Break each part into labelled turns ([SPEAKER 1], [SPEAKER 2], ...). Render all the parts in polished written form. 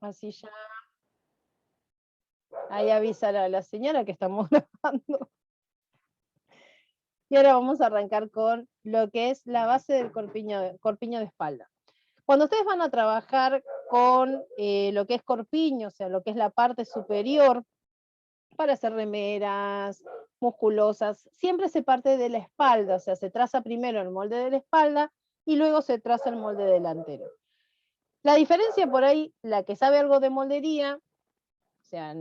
[SPEAKER 1] Así ya. Ahí avisa a la señora que estamos grabando. Y ahora vamos a arrancar con lo que es la base del corpiño de espalda. Cuando ustedes van a trabajar con lo que es corpiño, o sea, lo que es la parte superior, para hacer remeras musculosas, siempre se parte de la espalda, o sea, se traza primero el molde de la espalda y luego se traza el molde delantero. La diferencia por ahí, la que sabe algo de moldería, o sea,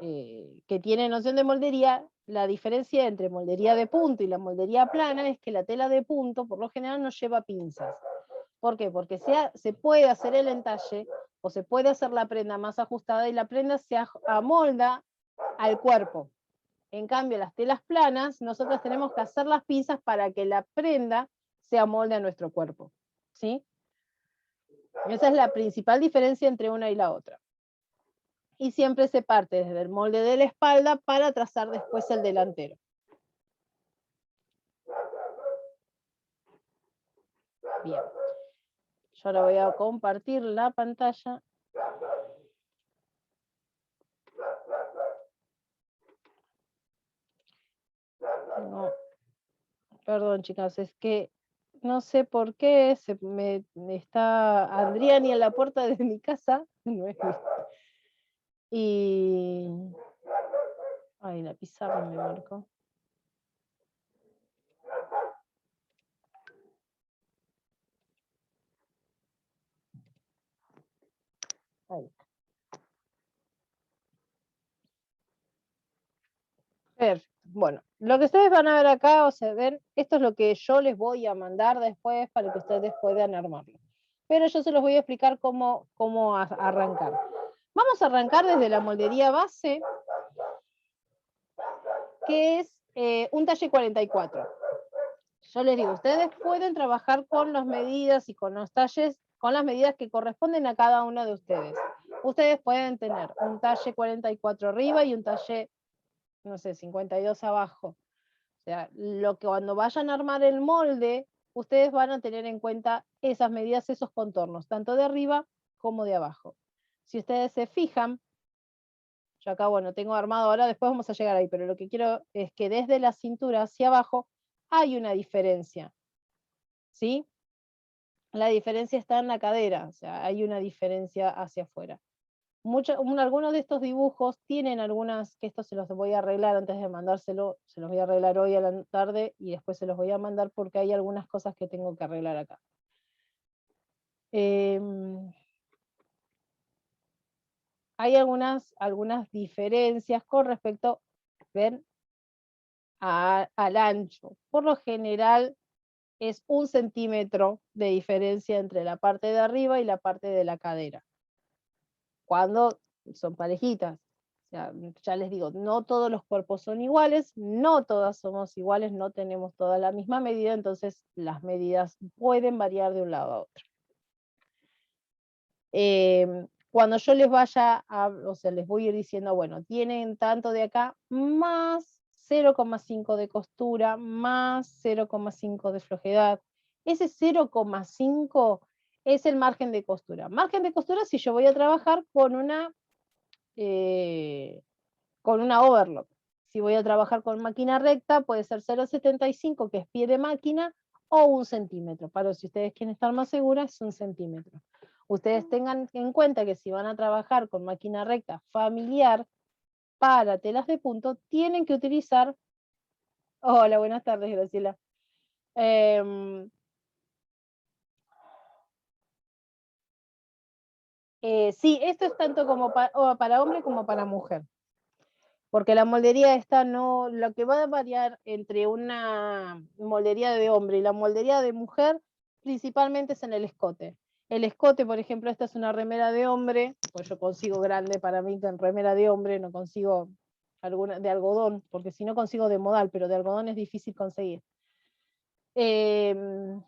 [SPEAKER 1] que tiene noción de moldería, la diferencia entre moldería de punto y la moldería plana es que la tela de punto por lo general no lleva pinzas. ¿Por qué? Porque se puede hacer el entalle o se puede hacer la prenda más ajustada y la prenda se amolda al cuerpo. En cambio, las telas planas, nosotros tenemos que hacer las pinzas para que la prenda se amolde a nuestro cuerpo. ¿Sí? Esa es la principal diferencia entre una y la otra. Y siempre se parte desde el molde de la espalda para trazar después el delantero. Bien. Yo ahora voy a compartir la pantalla. No. Perdón, chicas, es que no sé por qué me está Adriani en la puerta de mi casa. No es y... Ay, la pizarra me marcó. Ahí. Perfecto. Bueno, lo que ustedes van a ver acá, o sea, ven, esto es lo que yo les voy a mandar después para que ustedes puedan armarlo. Pero yo se los voy a explicar cómo arrancar. Vamos a arrancar desde la moldería base, que es un talle 44. Yo les digo, ustedes pueden trabajar con las medidas y con los talles, con las medidas que corresponden a cada uno de ustedes. Ustedes pueden tener un talle 44 arriba y un talle, no sé, 52 abajo. O sea, lo que cuando vayan a armar el molde, ustedes van a tener en cuenta esas medidas, esos contornos, tanto de arriba como de abajo. Si ustedes se fijan, yo acá, bueno, tengo armado ahora, después vamos a llegar ahí, pero lo que quiero es que desde la cintura hacia abajo hay una diferencia, ¿sí? La diferencia está en la cadera, o sea, hay una diferencia hacia afuera. Algunos de estos dibujos tienen algunas, que esto se los voy a arreglar antes de mandárselo, se los voy a arreglar hoy a la tarde y después se los voy a mandar porque hay algunas cosas que tengo que arreglar acá. Hay algunas diferencias con respecto, ven, al ancho. Por lo general es 1 centímetro de diferencia entre la parte de arriba y la parte de la cadera. Cuando son parejitas. O sea, ya les digo, no todos los cuerpos son iguales, no todas somos iguales, no tenemos toda la misma medida, entonces las medidas pueden variar de un lado a otro. Cuando yo les vaya o sea, les voy a ir diciendo, bueno, tienen tanto de acá, más 0,5 de costura, más 0,5 de flojedad. Ese 0,5 es el margen de costura. Margen de costura si yo voy a trabajar con una overlock. Si voy a trabajar con máquina recta, puede ser 0,75, que es pie de máquina, o 1 centímetro. Para si ustedes quieren estar más seguras, es 1 centímetro. Ustedes tengan en cuenta que si van a trabajar con máquina recta familiar para telas de punto, tienen que utilizar... Hola, buenas tardes, Graciela. Sí, esto es tanto como para hombre como para mujer. Porque la moldería esta no, lo que va a variar entre una moldería de hombre y la moldería de mujer, principalmente es en el escote. El escote, por ejemplo, esta es una remera de hombre, pues yo consigo grande para mí que en remera de hombre, no consigo alguna de algodón, porque si no consigo de modal, pero de algodón es difícil conseguir. Que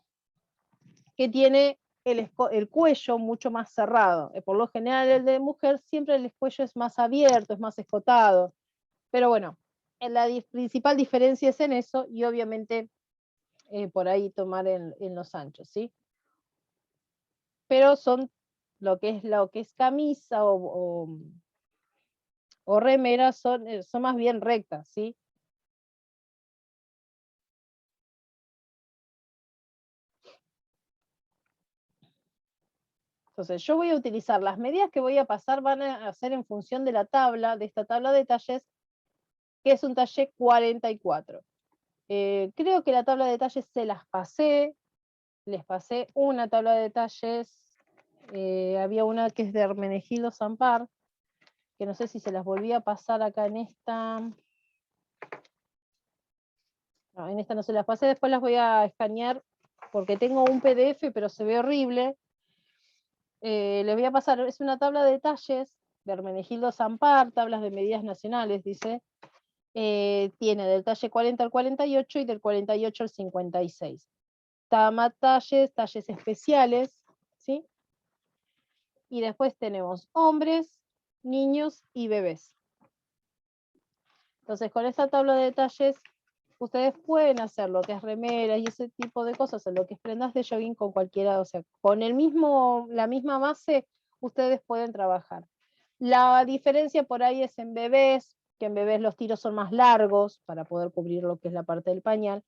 [SPEAKER 1] tiene el cuello mucho más cerrado. Por lo general el de mujer siempre el cuello es más abierto, es más escotado. Pero bueno, la principal diferencia es en eso y obviamente por ahí tomar en los anchos, ¿sí? Pero son lo que es camisa o remera son más bien rectas, ¿sí? Entonces yo voy a utilizar las medidas que voy a pasar, van a ser en función de la tabla, de esta tabla de talles, que es un talle 44. Creo que la tabla de talles se las pasé, les pasé una tabla de talles, había una que es de Hermenegildo Sampar, que no sé si se las volví a pasar acá en esta. No, en esta no se las pasé, después las voy a escanear porque tengo un PDF, pero se ve horrible. Les voy a pasar, es una tabla de talles de Hermenegildo Sampar, tablas de medidas nacionales, dice. Tiene del talle 40 al 48 y del 48 al 56. Tama talles especiales, ¿sí? Y después tenemos hombres, niños y bebés. Entonces, con esta tabla de talles, ustedes pueden hacer lo que es remeras y ese tipo de cosas, o lo que es prendas de jogging con cualquiera, o sea, con la misma base, ustedes pueden trabajar. La diferencia por ahí es en bebés, que en bebés los tiros son más largos para poder cubrir lo que es la parte del pañal,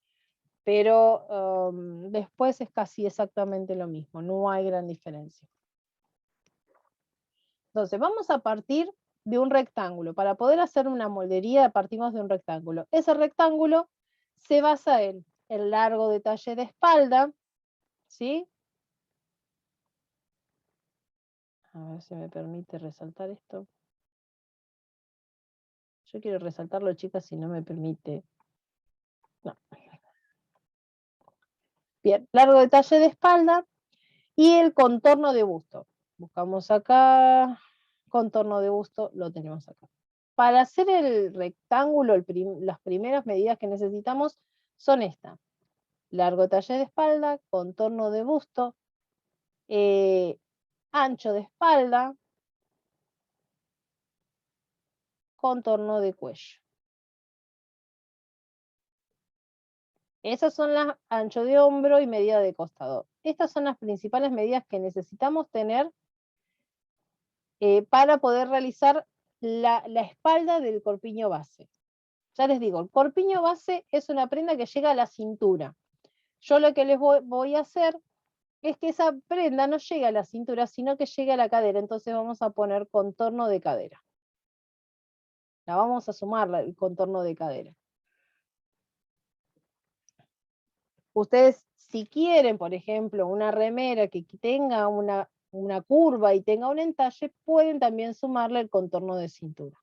[SPEAKER 1] pero después es casi exactamente lo mismo, no hay gran diferencia. Entonces, vamos a partir de un rectángulo. Para poder hacer una moldería partimos de un rectángulo. Ese rectángulo se basa en el largo detalle de espalda, ¿sí? A ver si me permite resaltar esto. Yo quiero resaltarlo, chicas, si no me permite. No. Bien, largo detalle de espalda y el contorno de busto. Buscamos acá, contorno de busto, lo tenemos acá. Para hacer el rectángulo, las primeras medidas que necesitamos son estas. Largo talle de espalda, contorno de busto, ancho de espalda, contorno de cuello. Esas son las ancho de hombro y medida de costado. Estas son las principales medidas que necesitamos tener para poder realizar la espalda del corpiño base. Ya les digo, el corpiño base es una prenda que llega a la cintura. Yo lo que les voy a hacer es que esa prenda no llegue a la cintura, sino que llegue a la cadera. Entonces vamos a poner contorno de cadera. La vamos a sumar el contorno de cadera. Ustedes, si quieren, por ejemplo, una remera que tenga una curva y tenga un entalle, pueden también sumarle el contorno de cintura.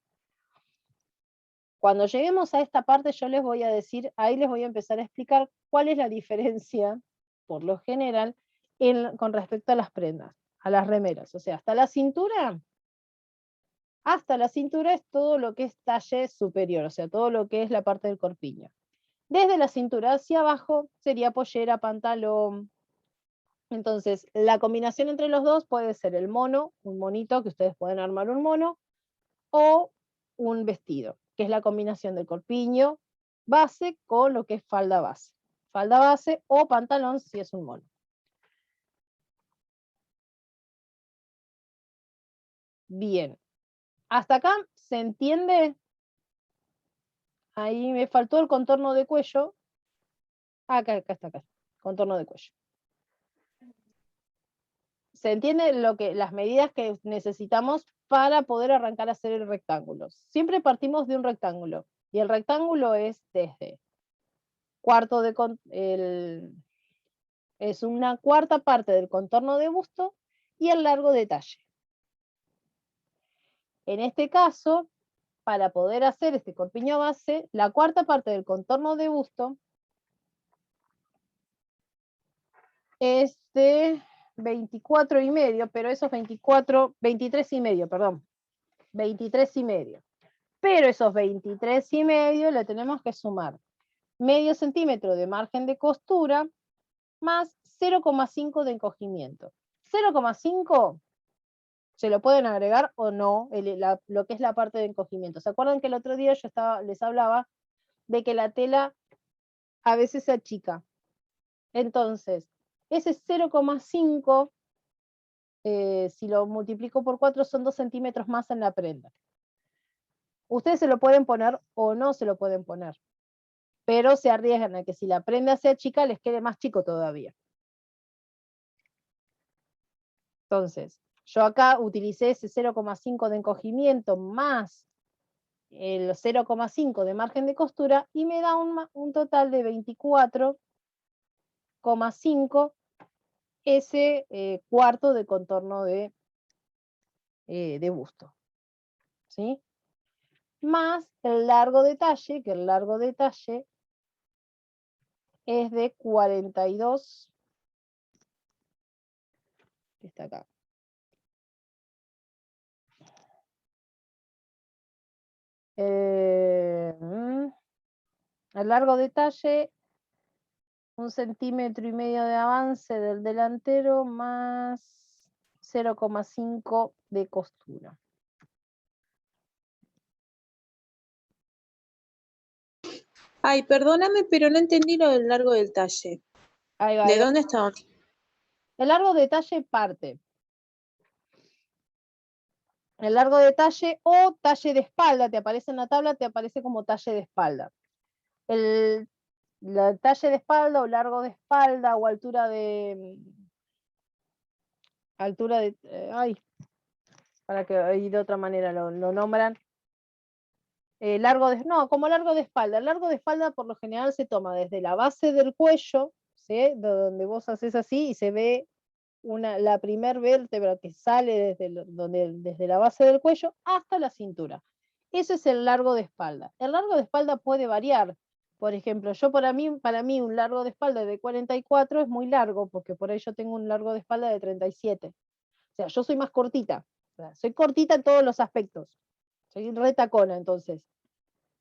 [SPEAKER 1] Cuando lleguemos a esta parte, yo les voy a decir, ahí les voy a empezar a explicar cuál es la diferencia, por lo general, con respecto a las prendas, a las remeras. O sea, hasta la cintura es todo lo que es talle superior, o sea, todo lo que es la parte del corpiño. Desde la cintura hacia abajo sería pollera, pantalón. Entonces, la combinación entre los dos puede ser el mono, un monito, que ustedes pueden armar un mono, o un vestido, que es la combinación del corpiño base con lo que es falda base. Falda base o pantalón si es un mono. Bien. ¿Hasta acá se entiende? Ahí me faltó el contorno de cuello. Acá está, acá. Contorno de cuello. ¿Se entiende las medidas que necesitamos para poder arrancar a hacer el rectángulo? Siempre partimos de un rectángulo. Y el rectángulo es desde es una cuarta parte del contorno de busto y el largo detalle. En este caso, para poder hacer este corpiño base, la cuarta parte del contorno de busto es de 24,5, pero esos 23,5, perdón, 23,5. Pero esos 23,5 le tenemos que sumar medio centímetro de margen de costura más 0,5 de encogimiento. 0,5 se lo pueden agregar o no, lo que es la parte de encogimiento. ¿Se acuerdan que el otro día yo les hablaba de que la tela a veces se achica? Entonces, ese 0,5 si lo multiplico por 4 son 2 centímetros más en la prenda. Ustedes se lo pueden poner o no se lo pueden poner, pero se arriesgan a que si la prenda sea chica les quede más chico todavía. Entonces, yo acá utilicé ese 0,5 de encogimiento más el 0,5 de margen de costura y me da un total de 24,5 ese cuarto de contorno de busto. ¿Sí? Más el largo detalle, que el largo detalle es de 42, que está acá. El largo detalle, 1,5 centímetros de avance del delantero más 0,5 de costura.
[SPEAKER 2] Ay, perdóname, pero no entendí lo del largo del talle.
[SPEAKER 1] Ahí va,
[SPEAKER 2] ¿De dónde está?
[SPEAKER 1] el largo detalle parte. El largo de talle o talle de espalda, te aparece en la tabla, te aparece como talle de espalda. La talle de espalda o largo de espalda o altura de para que ahí de otra manera lo nombran. Como largo de espalda. El largo de espalda por lo general se toma desde la base del cuello, ¿sí? De donde vos haces así y se ve la primer vértebra que sale desde la base del cuello hasta la cintura. Ese es el largo de espalda. El largo de espalda puede variar. Por ejemplo, para mí un largo de espalda de 44 es muy largo, porque por ahí yo tengo un largo de espalda de 37. O sea, yo soy más cortita. O sea, soy cortita en todos los aspectos. Soy retacona, entonces.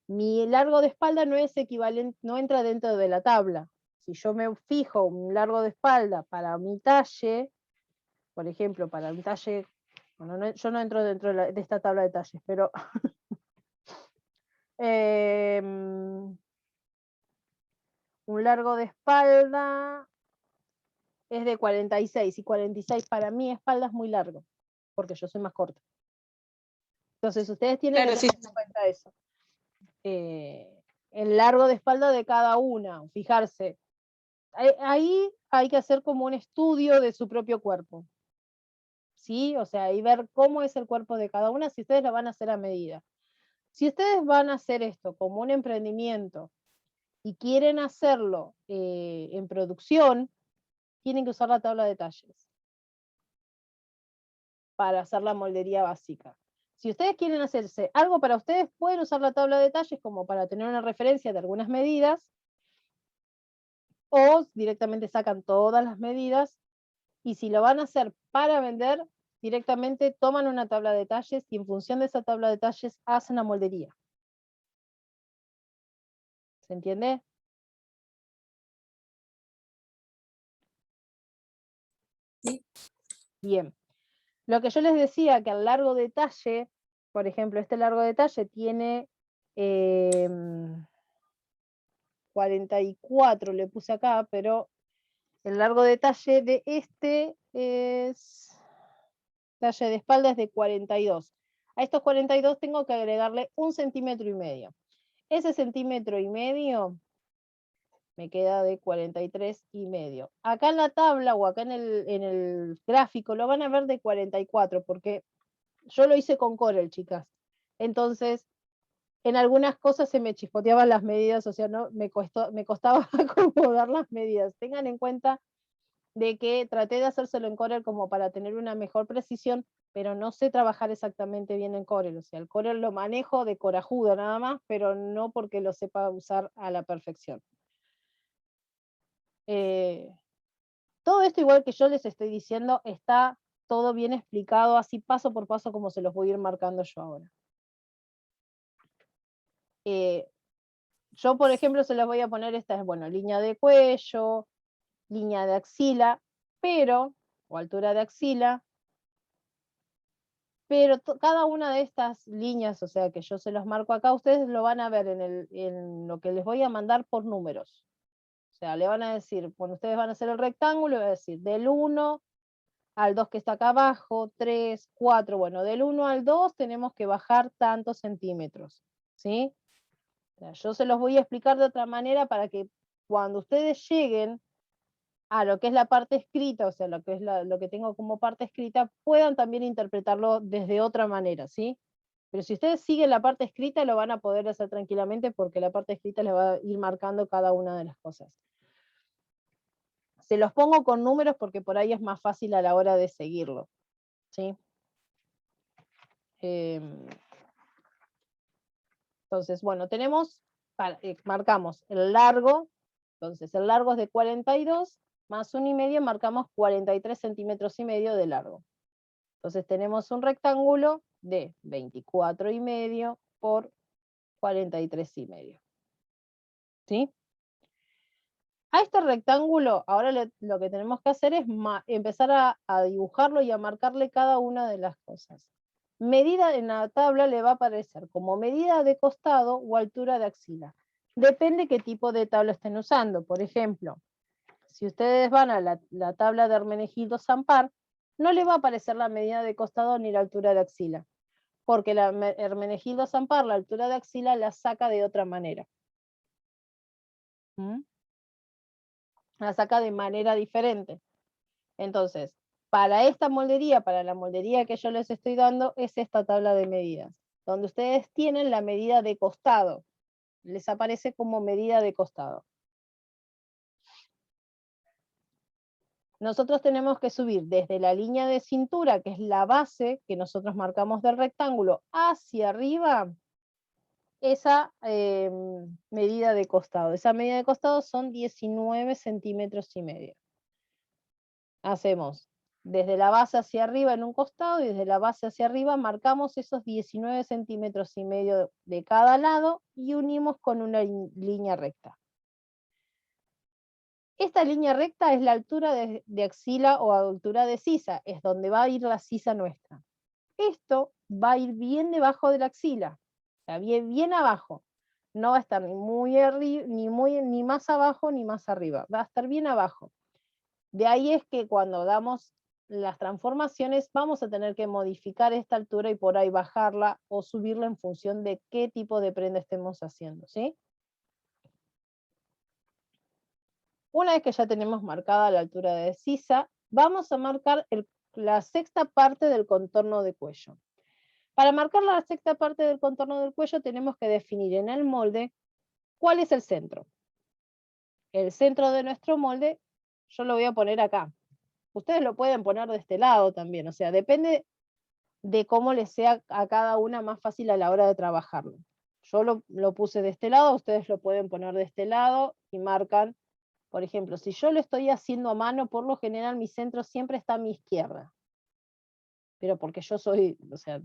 [SPEAKER 1] Mi largo de espalda no es equivalente, no entra dentro de la tabla. Si yo me fijo un largo de espalda para mi talle, por ejemplo, para un talle, bueno, yo no entro dentro de esta tabla de talles, pero un largo de espalda es de 46, y 46 para mi espalda es muy largo, porque yo soy más corta. Entonces ustedes tienen que tener en cuenta eso. El largo de espalda de cada una, fijarse. Ahí hay que hacer como un estudio de su propio cuerpo. ¿Sí? O sea, y ver cómo es el cuerpo de cada una, si ustedes lo van a hacer a medida. Si ustedes van a hacer esto como un emprendimiento y quieren hacerlo en producción, tienen que usar la tabla de talles para hacer la moldería básica. Si ustedes quieren hacerse algo para ustedes, pueden usar la tabla de talles como para tener una referencia de algunas medidas, o directamente sacan todas las medidas, y si lo van a hacer para vender, directamente toman una tabla de talles y en función de esa tabla de talles hacen la moldería. ¿Se entiende?
[SPEAKER 2] Sí.
[SPEAKER 1] Bien. Lo que yo les decía, que al largo detalle, por ejemplo, este largo detalle tiene 44, le puse acá, pero el largo detalle de este talle de espalda es de 42. A estos 42 tengo que agregarle 1,5 centímetros. Ese 1,5 centímetros me queda de 43,5. Acá en la tabla o acá en el gráfico lo van a ver de 44, porque yo lo hice con Corel, chicas. Entonces, en algunas cosas se me chispoteaban las medidas, o sea, no, me costaba acomodar las medidas. Tengan en cuenta de que traté de hacérselo en Corel como para tener una mejor precisión, pero no sé trabajar exactamente bien en Corel. O sea, el Corel lo manejo de corajudo nada más, pero no porque lo sepa usar a la perfección. Todo esto, igual que yo les estoy diciendo, está todo bien explicado, así paso por paso como se los voy a ir marcando yo ahora. Yo, por ejemplo, se les voy a poner esta, línea de cuello, línea de axila, o altura de axila, pero cada una de estas líneas, o sea, que yo se los marco acá, ustedes lo van a ver en lo que les voy a mandar por números. O sea, le van a decir, cuando ustedes van a hacer el rectángulo, va a decir del 1 al 2 que está acá abajo, 3, 4, bueno, del 1 al 2 tenemos que bajar tantos centímetros, ¿sí? O sea, yo se los voy a explicar de otra manera para que cuando ustedes lleguen a lo que es la parte escrita, o sea, lo que es lo que tengo como parte escrita, puedan también interpretarlo desde otra manera, ¿sí? Pero si ustedes siguen la parte escrita, lo van a poder hacer tranquilamente porque la parte escrita les va a ir marcando cada una de las cosas. Se los pongo con números porque por ahí es más fácil a la hora de seguirlo, ¿sí? Entonces, bueno, tenemos, marcamos el largo, entonces el largo es de 42, más 1,5 marcamos 43 centímetros y medio de largo. Entonces tenemos un rectángulo de 24,5 por 43,5. ¿Sí? A este rectángulo, ahora lo que tenemos que hacer es empezar a dibujarlo y a marcarle cada una de las cosas. Medida en la tabla le va a aparecer como medida de costado o altura de axila. Depende qué tipo de tabla estén usando. Por ejemplo, si ustedes van a la tabla de Hermenegildo Zampar, no le va a aparecer la medida de costado ni la altura de axila, porque la Hermenegildo Zampar la altura de axila la saca de otra manera. ¿Mm? La saca de manera diferente. Entonces, para esta moldería, para la moldería que yo les estoy dando, es esta tabla de medidas, donde ustedes tienen la medida de costado. Les aparece como medida de costado. Nosotros tenemos que subir desde la línea de cintura, que es la base que nosotros marcamos del rectángulo, hacia arriba, esa medida de costado. Esa medida de costado son 19 centímetros y medio. Hacemos desde la base hacia arriba en un costado y desde la base hacia arriba marcamos esos 19 centímetros y medio de cada lado y unimos con una línea recta. Esta línea recta es la altura de axila o altura de sisa, es donde va a ir la sisa nuestra. Esto va a ir bien debajo de la axila, o sea, bien abajo. No va a estar ni muy arriba, ni más abajo ni más arriba, va a estar bien abajo. De ahí es que cuando damos las transformaciones vamos a tener que modificar esta altura y por ahí bajarla o subirla en función de qué tipo de prenda estemos haciendo, ¿sí? Una vez que ya tenemos marcada la altura de sisa, vamos a marcar la sexta parte del contorno de cuello. Para marcar la sexta parte del contorno del cuello tenemos que definir en el molde cuál es el centro. El centro de nuestro molde yo lo voy a poner acá. Ustedes lo pueden poner de este lado también, o sea, depende de cómo les sea a cada una más fácil a la hora de trabajarlo. Yo lo puse de este lado, ustedes lo pueden poner de este lado y marcan. Por ejemplo, si yo lo estoy haciendo a mano, por lo general mi centro siempre está a mi izquierda. Pero porque yo soy, o sea,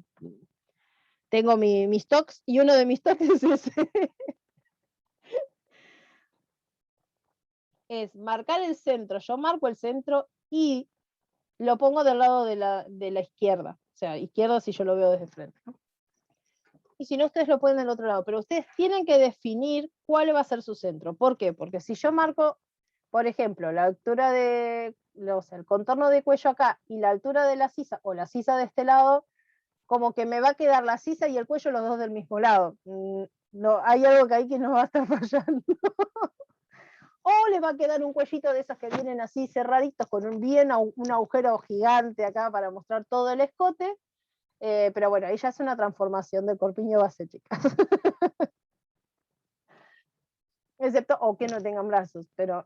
[SPEAKER 1] tengo mis tocs y uno de mis tocs es ese. Es marcar el centro. Yo marco el centro y lo pongo del lado de la izquierda. O sea, izquierda si yo lo veo desde frente, ¿no? Y si no, ustedes lo pueden del otro lado. Pero ustedes tienen que definir cuál va a ser su centro. ¿Por qué? Porque si yo marco, por ejemplo, la altura o sea, el contorno de cuello acá y la altura de la sisa, o la sisa de este lado, como que me va a quedar la sisa y el cuello los dos del mismo lado. No, hay algo que ahí que nos va a estar fallando. O les va a quedar un cuellito de esos que vienen así cerraditos con un agujero gigante acá para mostrar todo el escote. Pero bueno, ahí ya es una transformación del corpiño base, chicas. Excepto, o que no tengan brazos, pero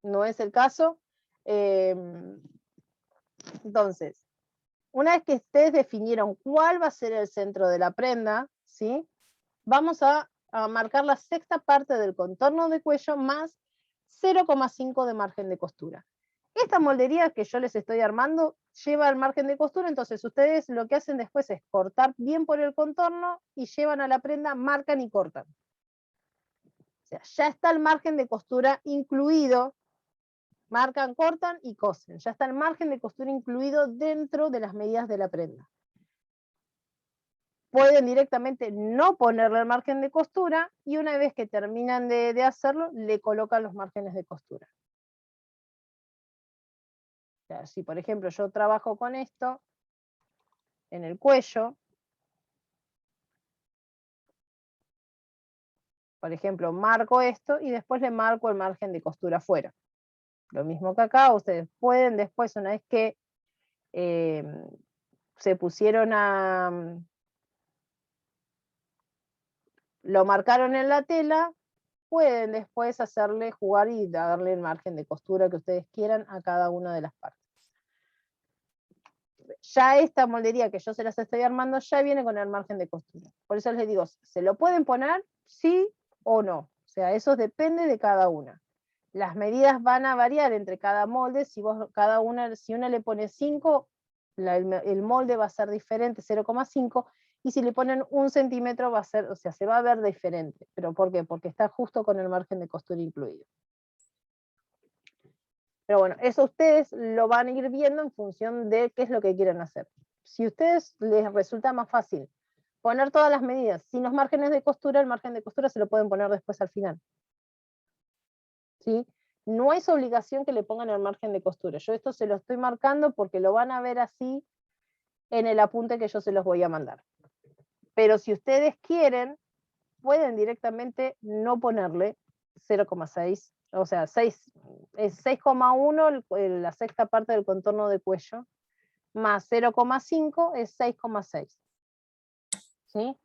[SPEAKER 1] no es el caso. Entonces, una vez que ustedes definieron cuál va a ser el centro de la prenda, ¿sí? Vamos a marcar la sexta parte del contorno de cuello más 0,5 de margen de costura. Esta moldería que yo les estoy armando lleva el margen de costura, entonces ustedes lo que hacen después es cortar bien por el contorno y llevan a la prenda, marcan y cortan. O sea, ya está el margen de costura incluido, marcan, cortan y cosen. Ya está el margen de costura incluido dentro de las medidas de la prenda. Pueden directamente no ponerle el margen de costura y una vez que terminan de hacerlo, le colocan los márgenes de costura. sea, si por ejemplo yo trabajo con esto en el cuello, por ejemplo, marco esto y después le marco el margen de costura afuera. Lo mismo que acá, ustedes pueden después, una vez que se pusieron a... lo marcaron en la tela, pueden después hacerle jugar y darle el margen de costura que ustedes quieran a cada una de las partes. Ya esta moldería que yo se las estoy armando ya viene con el margen de costura. Por eso les digo, ¿se lo pueden poner? Sí o no. O sea, eso depende de cada una. Las medidas van a variar entre cada molde. Si vos si una le pone 5, el molde va a ser diferente, 0,5, y si le ponen 1 centímetro va a ser, o sea, se va a ver diferente. ¿Pero por qué? Porque está justo con el margen de costura incluido. Pero bueno, eso ustedes lo van a ir viendo en función de qué es lo que quieren hacer. Si a ustedes les resulta más fácil poner todas las medidas sin los márgenes de costura, el margen de costura se lo pueden poner después al final. ¿Sí? No es obligación que le pongan el margen de costura. Yo esto se lo estoy marcando porque lo van a ver así en el apunte que yo se los voy a mandar. Pero si ustedes quieren, pueden directamente no ponerle 0,6, o sea, 6, es 6,1 la sexta parte del contorno de cuello, más 0,5 es 6,6. ¿Sí?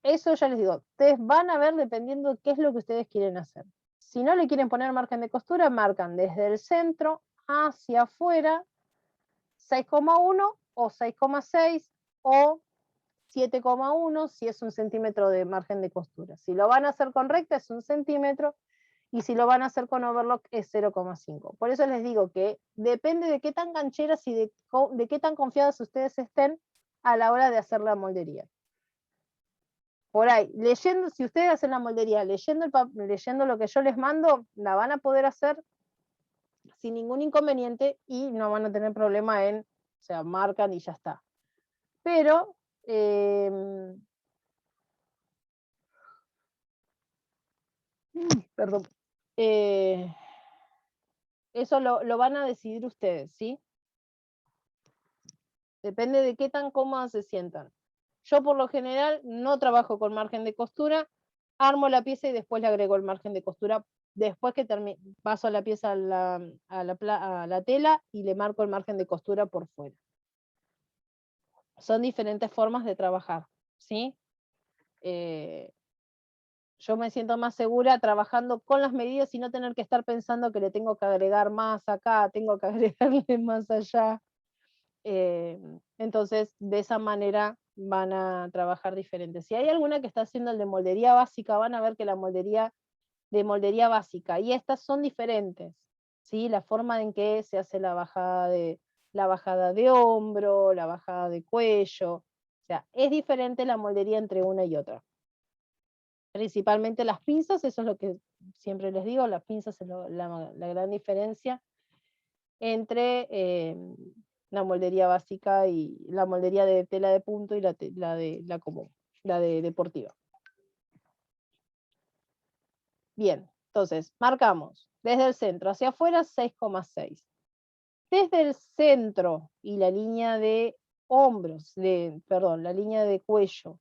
[SPEAKER 1] Eso ya les digo, ustedes van a ver dependiendo de qué es lo que ustedes quieren hacer. Si no le quieren poner margen de costura, marcan desde el centro hacia afuera 6,1 o 6,6 o 7,1 si es 1 centímetro de margen de costura. Si lo van a hacer con recta es 1 centímetro y si lo van a hacer con overlock es 0,5. Por eso les digo que depende de qué tan gancheras y de qué tan confiadas ustedes estén a la hora de hacer la moldería. Por ahí, leyendo, si ustedes hacen la moldería, leyendo lo que yo les mando, la van a poder hacer sin ningún inconveniente y no van a tener problema en, o sea, marcan y ya está. Pero, perdón, eso lo van a decidir ustedes, ¿sí? Depende de qué tan cómodas se sientan. Yo por lo general no trabajo con margen de costura, armo la pieza y después le agrego el margen de costura, después que paso la pieza a la tela y le marco el margen de costura por fuera. Son diferentes formas de trabajar, ¿sí? Yo me siento más segura trabajando con las medidas y no tener que estar pensando que le tengo que agregar más acá, tengo que agregarle más allá. Entonces, de esa manera van a trabajar diferente. Si hay alguna que está haciendo el de moldería básica, van a ver que la moldería de moldería básica, y estas son diferentes, ¿sí? La forma en que se hace la bajada de hombro, la bajada de cuello, o sea, es diferente la moldería entre una y otra. Principalmente las pinzas, eso es lo que siempre les digo, las pinzas es la gran diferencia entre la moldería básica y la moldería de tela de punto y la de común, la de deportiva. Bien, entonces marcamos desde el centro hacia afuera 6,6. Desde el centro y la línea de hombros, la línea de cuello,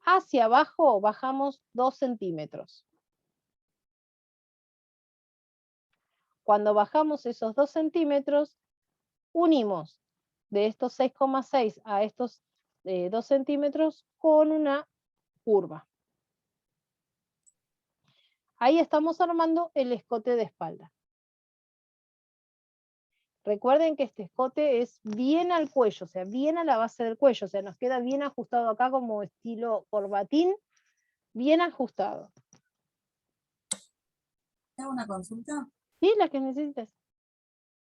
[SPEAKER 1] hacia abajo bajamos 2 centímetros. Cuando bajamos esos 2 centímetros, unimos de estos 6,6 a estos 2 centímetros con una curva. Ahí estamos armando el escote de espalda. Recuerden que este escote es bien al cuello, o sea, bien a la base del cuello, o sea, nos queda bien ajustado acá como estilo corbatín, bien ajustado.
[SPEAKER 3] ¿Te hago una consulta?
[SPEAKER 1] Sí, la que necesites.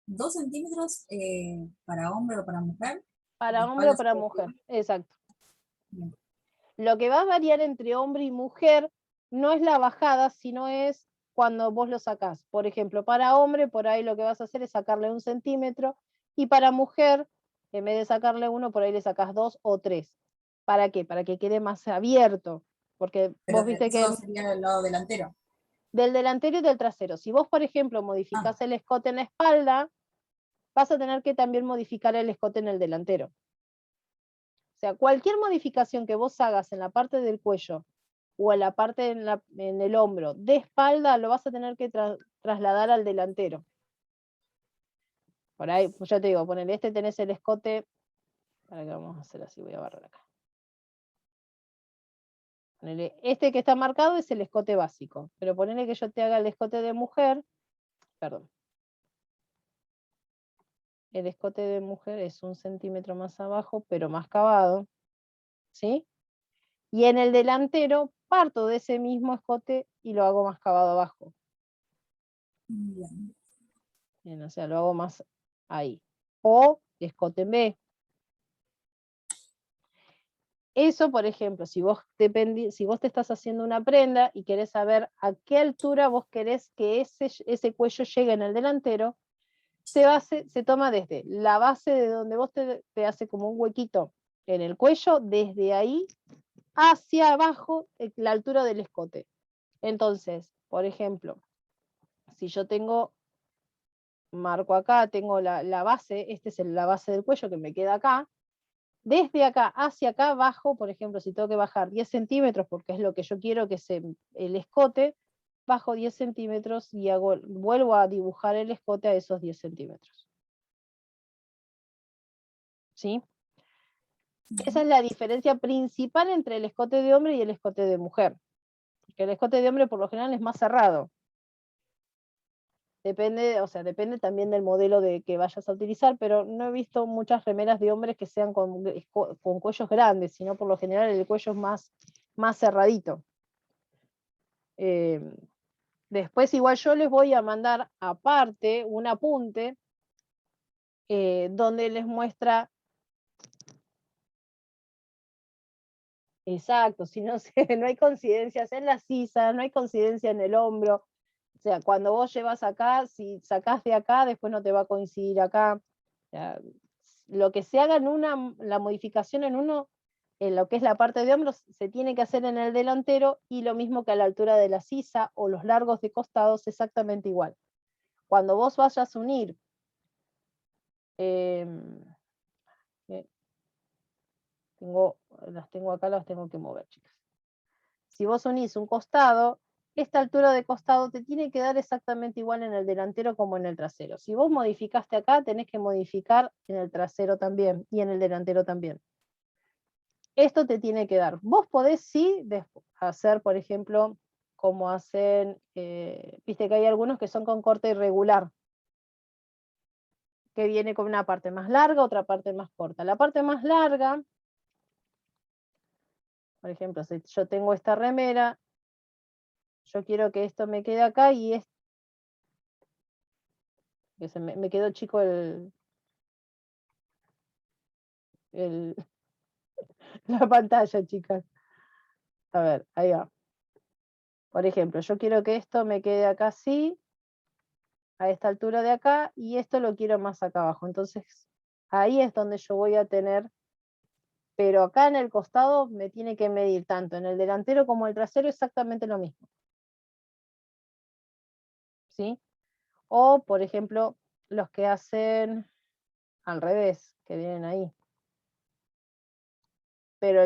[SPEAKER 3] 2 centímetros para hombre o para mujer.
[SPEAKER 1] Para hombre o para mujer, exacto.
[SPEAKER 3] Bien.
[SPEAKER 1] Lo que va a variar entre hombre y mujer no es la bajada, sino es cuando vos lo sacás. Por ejemplo, para hombre, por ahí lo que vas a hacer es sacarle 1 centímetro, y para mujer, en vez de sacarle 1, por ahí le sacás 2 o 3. ¿Para qué? Para que quede más abierto. Porque
[SPEAKER 3] Pero
[SPEAKER 1] vos viste que
[SPEAKER 3] eso sería el lado delantero.
[SPEAKER 1] del delantero y del trasero. Si vos, por ejemplo, modificás el escote en la espalda, vas a tener que también modificar el escote en el delantero. O sea, cualquier modificación que vos hagas en la parte del cuello o en la parte en el hombro de espalda, lo vas a tener que trasladar al delantero. Por ahí, pues ya te digo, ponele, tenés el escote, para que vamos a hacer así, voy a barrer acá. Ponele, que está marcado es el escote básico, pero ponele que yo te haga el escote de mujer, perdón. El escote de mujer es 1 centímetro más abajo, pero más cavado, ¿sí? Y en el delantero parto de ese mismo escote y lo hago más cavado abajo.
[SPEAKER 3] Bien.
[SPEAKER 1] Bien, o sea, lo hago más ahí. O escote en B. Eso, por ejemplo, si vos te estás haciendo una prenda y querés saber a qué altura vos querés que ese cuello llegue en el delantero, se toma desde la base de donde vos te hace como un huequito en el cuello, desde ahí hacia abajo la altura del escote. Entonces, por ejemplo, si yo marco acá, tengo la base, es la base del cuello que me queda acá, desde acá hacia acá bajo, por ejemplo, si tengo que bajar 10 centímetros, porque es lo que yo quiero que sea el escote, bajo 10 centímetros y vuelvo a dibujar el escote a esos 10 centímetros. ¿Sí? Esa es la diferencia principal entre el escote de hombre y el escote de mujer. Porque el escote de hombre por lo general es más cerrado. Depende también del modelo que vayas a utilizar, pero no he visto muchas remeras de hombres que sean con cuellos grandes, sino por lo general el cuello es más cerradito. Después igual yo les voy a mandar aparte un apunte donde les muestra exacto, si no, no hay coincidencias en la sisa, no hay coincidencia en el hombro. O sea, cuando vos llevas acá, si sacás de acá, después no te va a coincidir acá. O sea, lo que se haga la modificación en lo que es la parte de hombros, se tiene que hacer en el delantero y lo mismo que a la altura de la sisa o los largos de costados, exactamente igual. Cuando vos vayas a unir las tengo acá, las tengo que mover, chicas. Si vos unís un costado, esta altura de costado te tiene que dar exactamente igual en el delantero como en el trasero. Si vos modificaste acá, tenés que modificar en el trasero también y en el delantero también. Esto te tiene que dar. Vos podés sí hacer, por ejemplo, como hacen, viste que hay algunos que son con corte irregular, que viene con una parte más larga, otra parte más corta. La parte más larga, por ejemplo, si yo tengo esta remera, yo quiero que esto me quede acá y que me quedó chico la pantalla, chicas. A ver, ahí va. Por ejemplo, yo quiero que esto me quede acá así, a esta altura de acá, y esto lo quiero más acá abajo. Entonces, ahí es donde yo voy a tener, pero acá en el costado me tiene que medir tanto en el delantero como el trasero exactamente lo mismo. ¿Sí? O, por ejemplo, los que hacen al revés, que vienen ahí. Pero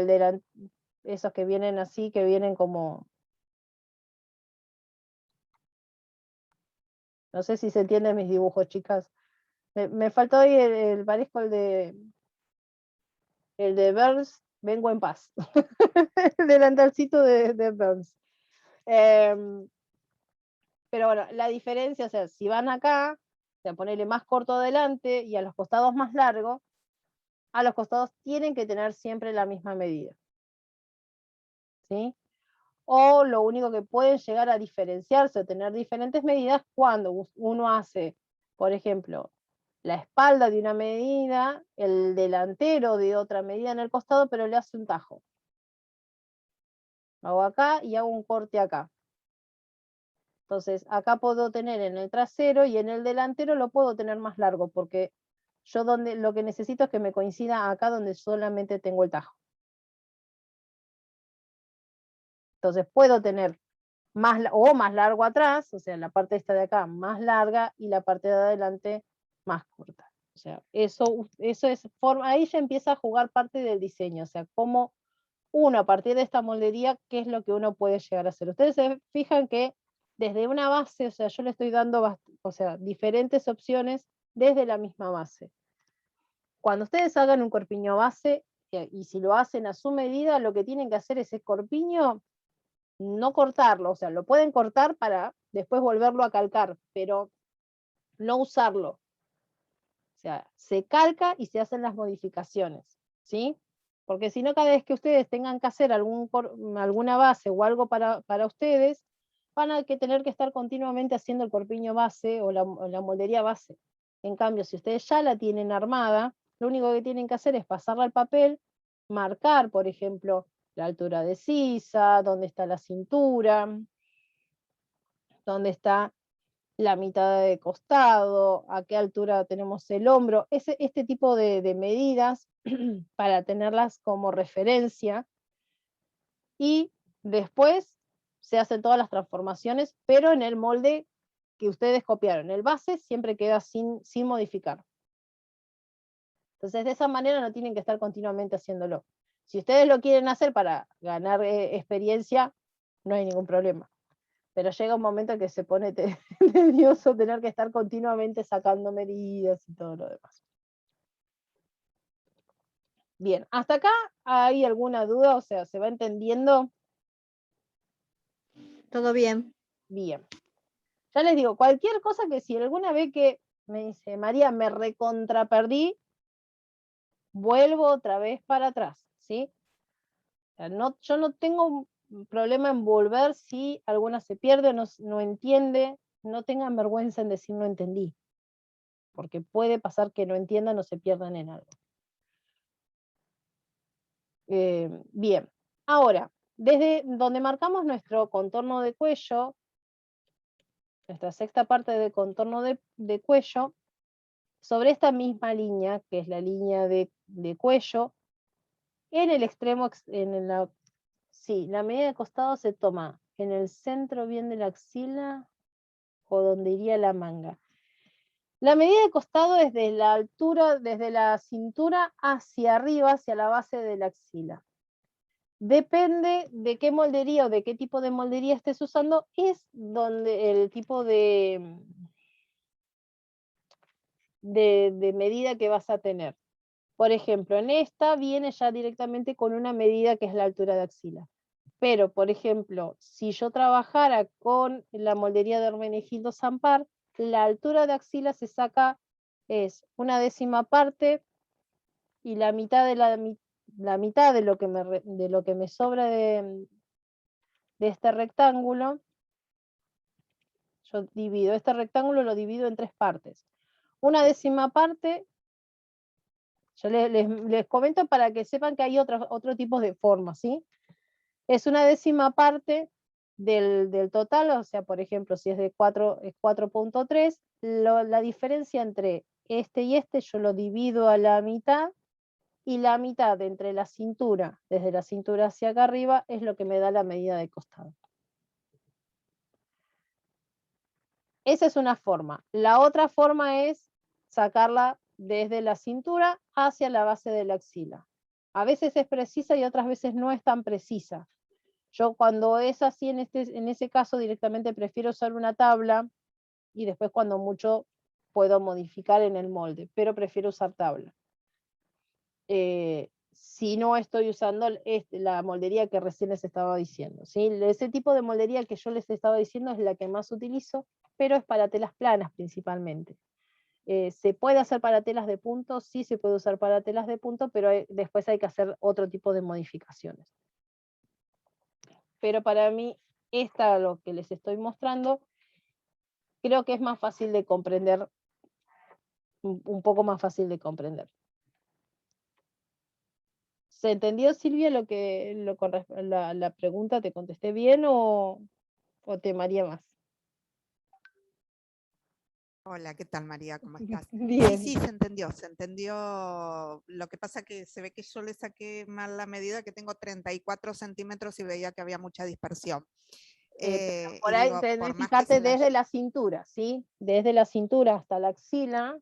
[SPEAKER 1] esos que vienen así, que vienen como... No sé si se entienden mis dibujos, chicas. Me faltó hoy parezco el de Burns, vengo en paz. El delantalcito de Burns. Pero bueno, la diferencia, o sea, si van acá, o sea, ponerle más corto adelante y a los costados más largo, a los costados tienen que tener siempre la misma medida. ¿Sí? O lo único que pueden llegar a diferenciarse o tener diferentes medidas cuando uno hace, por ejemplo, la espalda de una medida, el delantero de otra medida en el costado, pero le hace un tajo. Hago acá y hago un corte acá. Entonces, acá puedo tener en el trasero y en el delantero lo puedo tener más largo, porque yo lo que necesito es que me coincida acá donde solamente tengo el tajo. Entonces, puedo tener más largo atrás, o sea, la parte esta de acá más larga y la parte de adelante más corta. O sea, eso es forma, ahí ya empieza a jugar parte del diseño, o sea, cómo uno a partir de esta moldería, qué es lo que uno puede llegar a hacer. Ustedes se fijan que desde una base, o sea, yo le estoy dando, o sea, diferentes opciones desde la misma base. Cuando ustedes hagan un corpiño base, y si lo hacen a su medida, lo que tienen que hacer es ese corpiño, no cortarlo, o sea, lo pueden cortar para después volverlo a calcar, pero no usarlo. O sea, se calca y se hacen las modificaciones, ¿sí? Porque si no, cada vez que ustedes tengan que hacer alguna base o algo para ustedes, van a tener que estar continuamente haciendo el corpiño base o la moldería base. En cambio, si ustedes ya la tienen armada, lo único que tienen que hacer es pasarla al papel, marcar, por ejemplo, la altura de sisa, dónde está la cintura, dónde está la mitad de costado, a qué altura tenemos el hombro, este tipo de medidas para tenerlas como referencia, y después se hacen todas las transformaciones, pero en el molde que ustedes copiaron. El base siempre queda sin modificar. Entonces de esa manera no tienen que estar continuamente haciéndolo. Si ustedes lo quieren hacer para ganar experiencia, no hay ningún problema. Pero llega un momento que se pone tedioso tener que estar continuamente sacando medidas y todo lo demás. Bien, ¿hasta acá hay alguna duda? O sea, ¿se va entendiendo?
[SPEAKER 4] Todo bien.
[SPEAKER 1] Bien. Ya les digo, cualquier cosa que si alguna vez que me dice, María, me recontraperdí, vuelvo otra vez para atrás, ¿sí? O sea, yo no tengo un problema en volver si alguna se pierde, no entiende, no tengan vergüenza en decir no entendí, porque puede pasar que no entiendan o se pierdan en algo. Bien, ahora, desde donde marcamos nuestro contorno de cuello, nuestra sexta parte de contorno de cuello, sobre esta misma línea, que es la línea de cuello, en el extremo, la medida de costado se toma en el centro bien de la axila o donde iría la manga. La medida de costado es de la altura, desde la cintura hacia arriba, hacia la base de la axila. Depende de qué moldería o de qué tipo de moldería estés usando, es donde el tipo de medida que vas a tener. Por ejemplo, en esta viene ya directamente con una medida que es la altura de axila. Pero, por ejemplo, si yo trabajara con la moldería de Hermenegildo Zampar, la altura de axila se saca, es una décima parte, y la mitad de lo que me sobra de este rectángulo, yo divido, este rectángulo lo divido en 3 partes. Una décima parte, yo les comento para que sepan que hay otro tipo de formas, ¿sí? Es una décima parte del total, o sea, por ejemplo, si es de 4, es 4.3, la diferencia entre este y este yo lo divido a la mitad, y la mitad entre la cintura, desde la cintura hacia acá arriba, es lo que me da la medida de costado. Esa es una forma. La otra forma es sacarla desde la cintura hacia la base de la axila. A veces es precisa y otras veces no es tan precisa. Yo cuando es así, en ese caso directamente prefiero usar una tabla, y después cuando mucho puedo modificar en el molde, pero prefiero usar tabla. Si no estoy usando la moldería que recién les estaba diciendo, ¿sí? Ese tipo de moldería que yo les estaba diciendo es la que más utilizo, pero es para telas planas principalmente. ¿Se puede hacer para telas de punto? Sí, se puede usar para telas de punto, pero después hay que hacer otro tipo de modificaciones. Pero para mí, lo que les estoy mostrando, creo que es más fácil de comprender, un poco más fácil de comprender. ¿Se entendió, Silvia, la pregunta? ¿Te contesté bien o te mareé más?
[SPEAKER 5] Hola, ¿qué tal, María? ¿Cómo estás?
[SPEAKER 1] Bien.
[SPEAKER 5] Sí, se entendió. Lo que pasa que se ve que yo le saqué mal la medida, que tengo 34 centímetros y veía que había mucha dispersión.
[SPEAKER 1] Por ahí tenés que fijarte desde la cintura, ¿sí? Desde la cintura hasta la axila,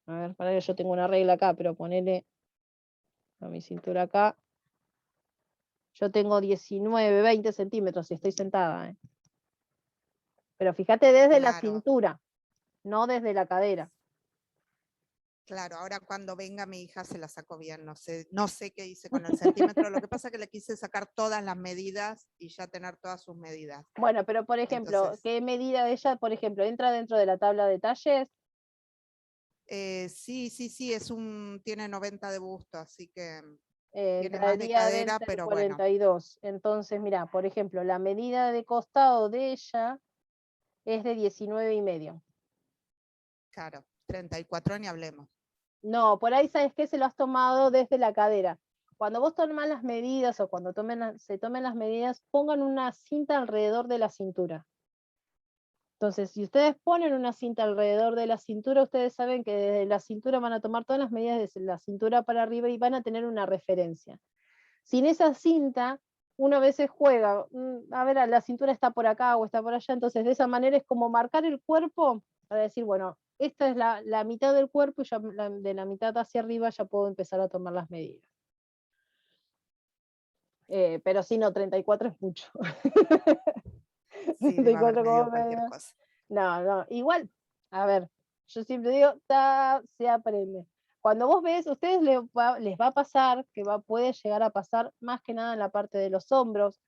[SPEAKER 1] A ver, para que yo tengo una regla acá, pero ponele a mi cintura acá. Yo tengo 19, 20 centímetros y estoy sentada, ¿eh? Pero fíjate desde la
[SPEAKER 5] Claro,
[SPEAKER 1] cintura, no desde la cadera.
[SPEAKER 5] claro. Ahora cuando venga mi hija se la saco bien. No sé qué hice con el centímetro. Lo que pasa es que le quise sacar todas las medidas y ya tener todas sus medidas.
[SPEAKER 1] Bueno, pero por ejemplo,
[SPEAKER 5] Entonces,
[SPEAKER 1] ¿qué medida de ella, por ejemplo, entra dentro de la tabla de talles?
[SPEAKER 5] sí, tiene 90 de busto, así que tiene más de
[SPEAKER 1] Entraría
[SPEAKER 5] cadera,
[SPEAKER 1] dentro del
[SPEAKER 5] pero bueno,
[SPEAKER 1] 42. Entonces, mira, por ejemplo, la medida de costado de ella es de 19,5.
[SPEAKER 5] claro, 34 ni hablemos.
[SPEAKER 1] No, por ahí sabes que se lo has tomado desde la cadera. Cuando vos tomas las medidas o cuando se tomen las medidas, pongan una cinta alrededor de la cintura. Entonces, si ustedes ponen una cinta alrededor de la cintura, ustedes saben que desde la cintura van a tomar todas las medidas desde la cintura para arriba y van a tener una referencia. Sin esa cinta, uno a veces juega, a ver, la cintura está por acá o está por allá, entonces de esa manera es como marcar el cuerpo para decir, bueno, esta es la mitad del cuerpo y ya de la mitad hacia arriba ya puedo empezar a tomar las medidas. Pero si no, 34 es mucho.
[SPEAKER 5] Sí, debe haber
[SPEAKER 1] 34 como
[SPEAKER 5] medido cualquier
[SPEAKER 1] medio.
[SPEAKER 5] cosa.
[SPEAKER 1] No, igual, a ver, yo siempre digo, se aprende. Cuando vos ves, a ustedes les va a pasar, puede llegar a pasar más que nada en la parte de los hombros.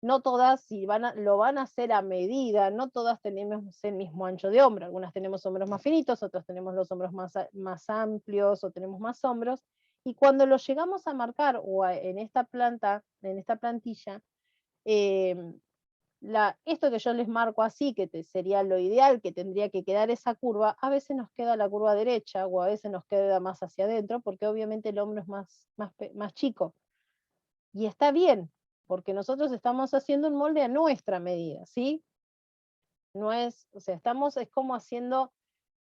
[SPEAKER 1] No todas, si lo van a hacer a medida, no todas tenemos el mismo ancho de hombro. Algunas tenemos hombros más finitos, otras tenemos los hombros más amplios o tenemos más hombros. Y cuando lo llegamos a marcar o en esta plantilla, eh, esto que yo les marco así, que sería lo ideal, que tendría que quedar esa curva, a veces nos queda la curva derecha o a veces nos queda más hacia adentro, porque obviamente el hombro es más chico. Y está bien, porque nosotros estamos haciendo un molde a nuestra medida, ¿sí? No es, o sea, es como haciendo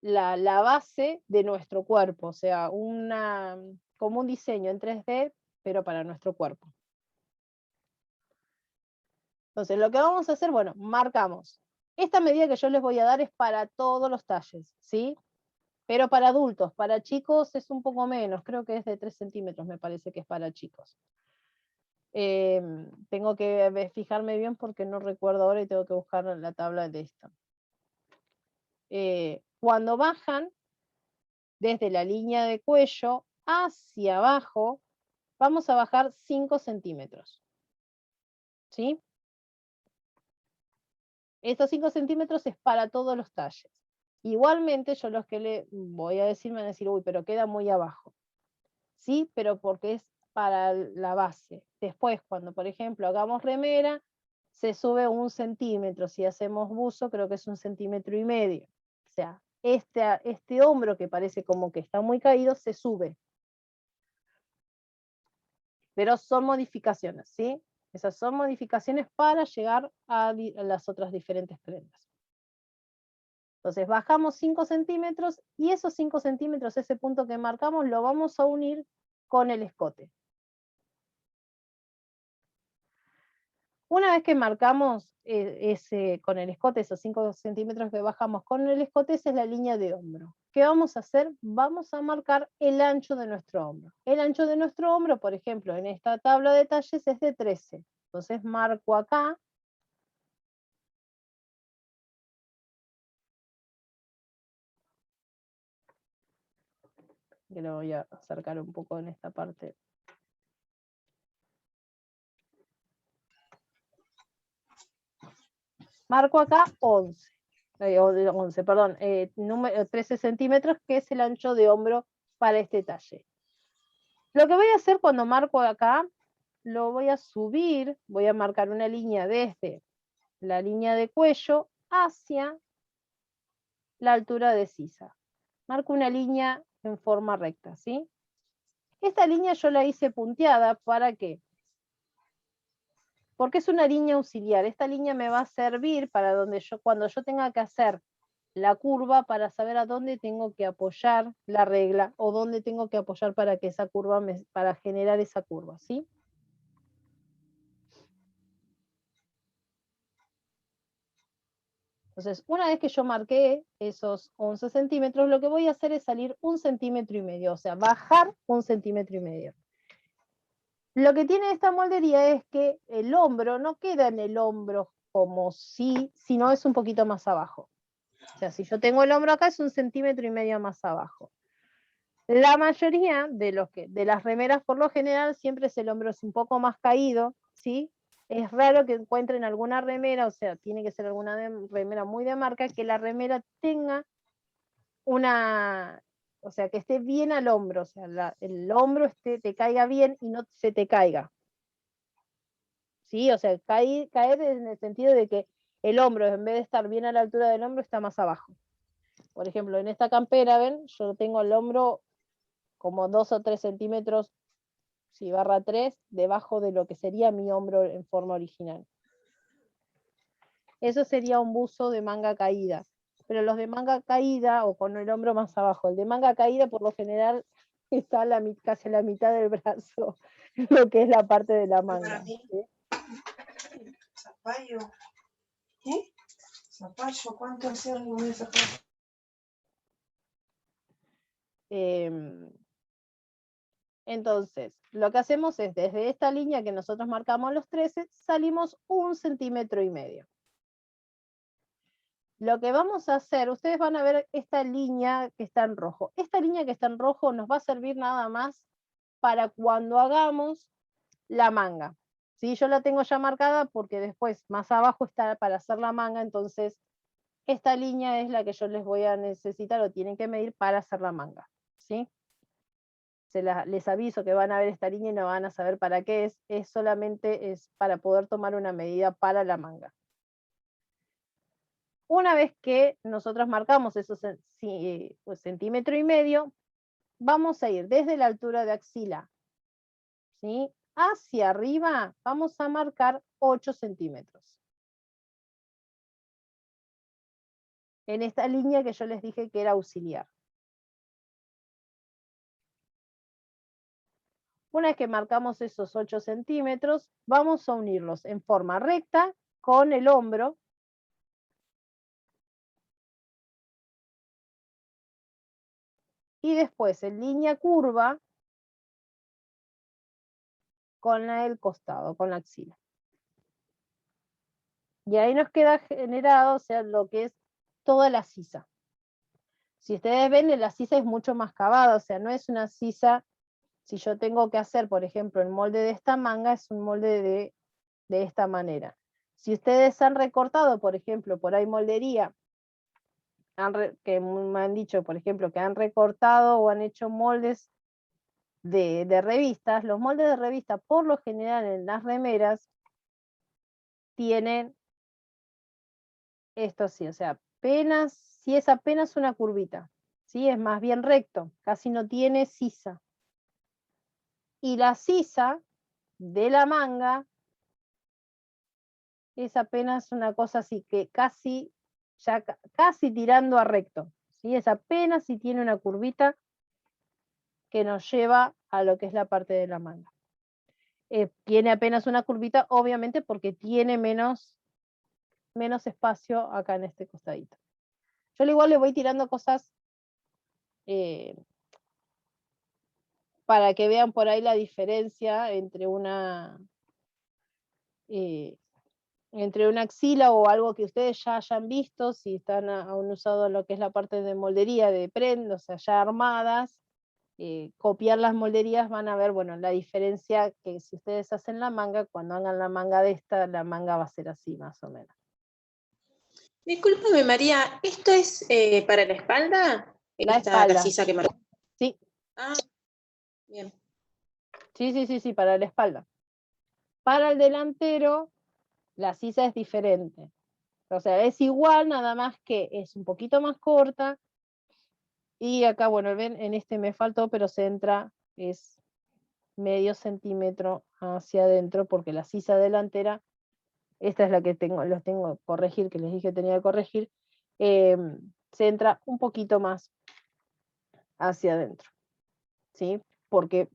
[SPEAKER 1] la base de nuestro cuerpo, o sea, como un diseño en 3D, pero para nuestro cuerpo. Entonces, lo que vamos a hacer, bueno, marcamos. Esta medida que yo les voy a dar es para todos los talles, ¿sí? Pero para adultos, para chicos es un poco menos, creo que es de 3 centímetros, me parece que es para chicos. Tengo que fijarme bien porque no recuerdo ahora y tengo que buscar la tabla de esto. Cuando bajan desde la línea de cuello hacia abajo, vamos a bajar 5 centímetros. ¿Sí? Estos 5 centímetros es para todos los talles. Igualmente, yo los que le voy a decir me van a decir, uy, pero queda muy abajo. Sí, pero porque es para la base. Después, cuando por ejemplo hagamos remera, se sube 1 centímetro. Si hacemos buzo, creo que es 1,5 centímetros. O sea, este hombro que parece como que está muy caído, se sube. Pero son modificaciones, ¿sí? Esas son modificaciones para llegar a las otras diferentes prendas. Entonces bajamos 5 centímetros y esos 5 centímetros, ese punto que marcamos, lo vamos a unir con el escote. Una vez que marcamos con el escote, esos 5 centímetros que bajamos con el escote, esa es la línea de hombro. ¿Qué vamos a hacer? Vamos a marcar el ancho de nuestro hombro. El ancho de nuestro hombro, por ejemplo, en esta tabla de talles es de 13. Entonces marco acá. Que lo voy a acercar un poco en esta parte. Marco acá 11. 11, perdón, 13 centímetros, que es el ancho de hombro para este talle. Lo que voy a hacer cuando marco acá, lo voy a subir, voy a marcar una línea desde la línea de cuello hacia la altura de sisa. Marco una línea en forma recta, ¿sí? Esta línea yo la hice punteada, ¿para qué? Porque es una línea auxiliar. Esta línea me va a servir para cuando yo tenga que hacer la curva, para saber a dónde tengo que apoyar la regla o dónde tengo que apoyar para que esa curva para generar esa curva, ¿sí? Entonces, una vez que yo marqué esos 11 centímetros, lo que voy a hacer es salir 1,5 centímetros, o sea, bajar 1,5 centímetros. Lo que tiene esta moldería es que el hombro no queda en el hombro como si, sino es un poquito más abajo. O sea, si yo tengo el hombro acá, es 1,5 centímetros más abajo. La mayoría de las remeras, por lo general, siempre es el hombro es un poco más caído, ¿sí? Es raro que encuentren alguna remera, o sea, tiene que ser alguna remera muy de marca, que la remera tenga o sea, que esté bien al hombro, o sea, el hombro te caiga bien y no se te caiga. ¿Sí? O sea, caer en el sentido de que el hombro, en vez de estar bien a la altura del hombro, está más abajo. Por ejemplo, en esta campera, ¿ven? Yo tengo el hombro como 2 o 3 centímetros, si barra 3, debajo de lo que sería mi hombro en forma original. Eso sería un buzo de manga caída. Pero los de manga caída, o con el hombro más abajo, el de manga caída por lo general está casi a la mitad del brazo, lo que es la parte de la manga. ¿Sí?
[SPEAKER 4] Zapallo. ¿Qué? Zapallo, ¿cuánto hacía un zapallo?
[SPEAKER 1] Entonces, lo que hacemos es, desde esta línea que nosotros marcamos los 13, salimos 1,5 centímetros. Lo que vamos a hacer, ustedes van a ver esta línea que está en rojo. Esta línea que está en rojo nos va a servir nada más para cuando hagamos la manga. ¿Sí? Yo la tengo ya marcada porque después más abajo está para hacer la manga, entonces esta línea es la que yo les voy a necesitar o tienen que medir para hacer la manga. ¿Sí? Les aviso que van a ver esta línea y no van a saber para qué es solamente para poder tomar una medida para la manga. Una vez que nosotros marcamos esos 1,5 centímetros, vamos a ir desde la altura de axila, ¿sí? Hacia arriba vamos a marcar 8 centímetros. En esta línea que yo les dije que era auxiliar. Una vez que marcamos esos 8 centímetros, vamos a unirlos en forma recta con el hombro. Y después en línea curva con el costado, con la axila. Y ahí nos queda generado, o sea, lo que es toda la sisa. Si ustedes ven, la sisa es mucho más cavada, o sea, no es una sisa, si yo tengo que hacer, por ejemplo, el molde de esta manga, es un molde de esta manera. Si ustedes han recortado, por ejemplo, por ahí moldería, que me han dicho, por ejemplo, que han recortado o han hecho moldes de revistas, los moldes de revista, por lo general en las remeras, tienen esto sí, o sea, si es apenas una curvita, ¿sí? Es más bien recto, casi no tiene sisa. Y la sisa de la manga es apenas una cosa así que casi tirando a recto, ¿sí? Es apenas si tiene una curvita que nos lleva a lo que es la parte de la manga. Tiene apenas una curvita, obviamente porque tiene menos espacio acá en este costadito. Yo igual le voy tirando cosas para que vean por ahí la diferencia entre una axila o algo que ustedes ya hayan visto, si han usado lo que es la parte de moldería de prenda, o sea, ya armadas, copiar las molderías van a ver, bueno, la diferencia que si ustedes hacen la manga, cuando hagan la manga de esta, la manga va a ser así más o menos.
[SPEAKER 2] Discúlpame, María, ¿esto es para la espalda?
[SPEAKER 1] La espalda.
[SPEAKER 2] Sisa que marcó.
[SPEAKER 1] Sí.
[SPEAKER 2] Ah, bien.
[SPEAKER 1] Sí, para la espalda. Para el delantero, la sisa es diferente. O sea, es igual, nada más que es un poquito más corta. Y acá, bueno, ven, en este me faltó, pero se entra, es medio centímetro hacia adentro, porque la sisa delantera, esta es la que los tengo que corregir, que les dije que tenía que corregir, se entra un poquito más hacia adentro, ¿sí? Porque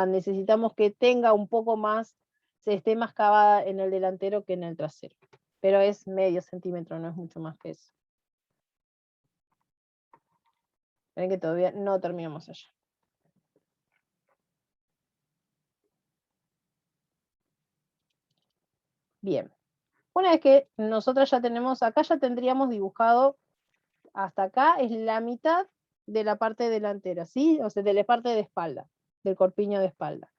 [SPEAKER 1] necesitamos que tenga un poco más, se esté más cavada en el delantero que en el trasero. pero es medio centímetro, no es mucho más que eso. Ven que todavía no terminamos allá. Bien. Una vez que nosotros ya tenemos, acá ya tendríamos dibujado, hasta acá es la mitad de la parte delantera, ¿sí? O sea, de la parte de espalda, del corpiño de espalda.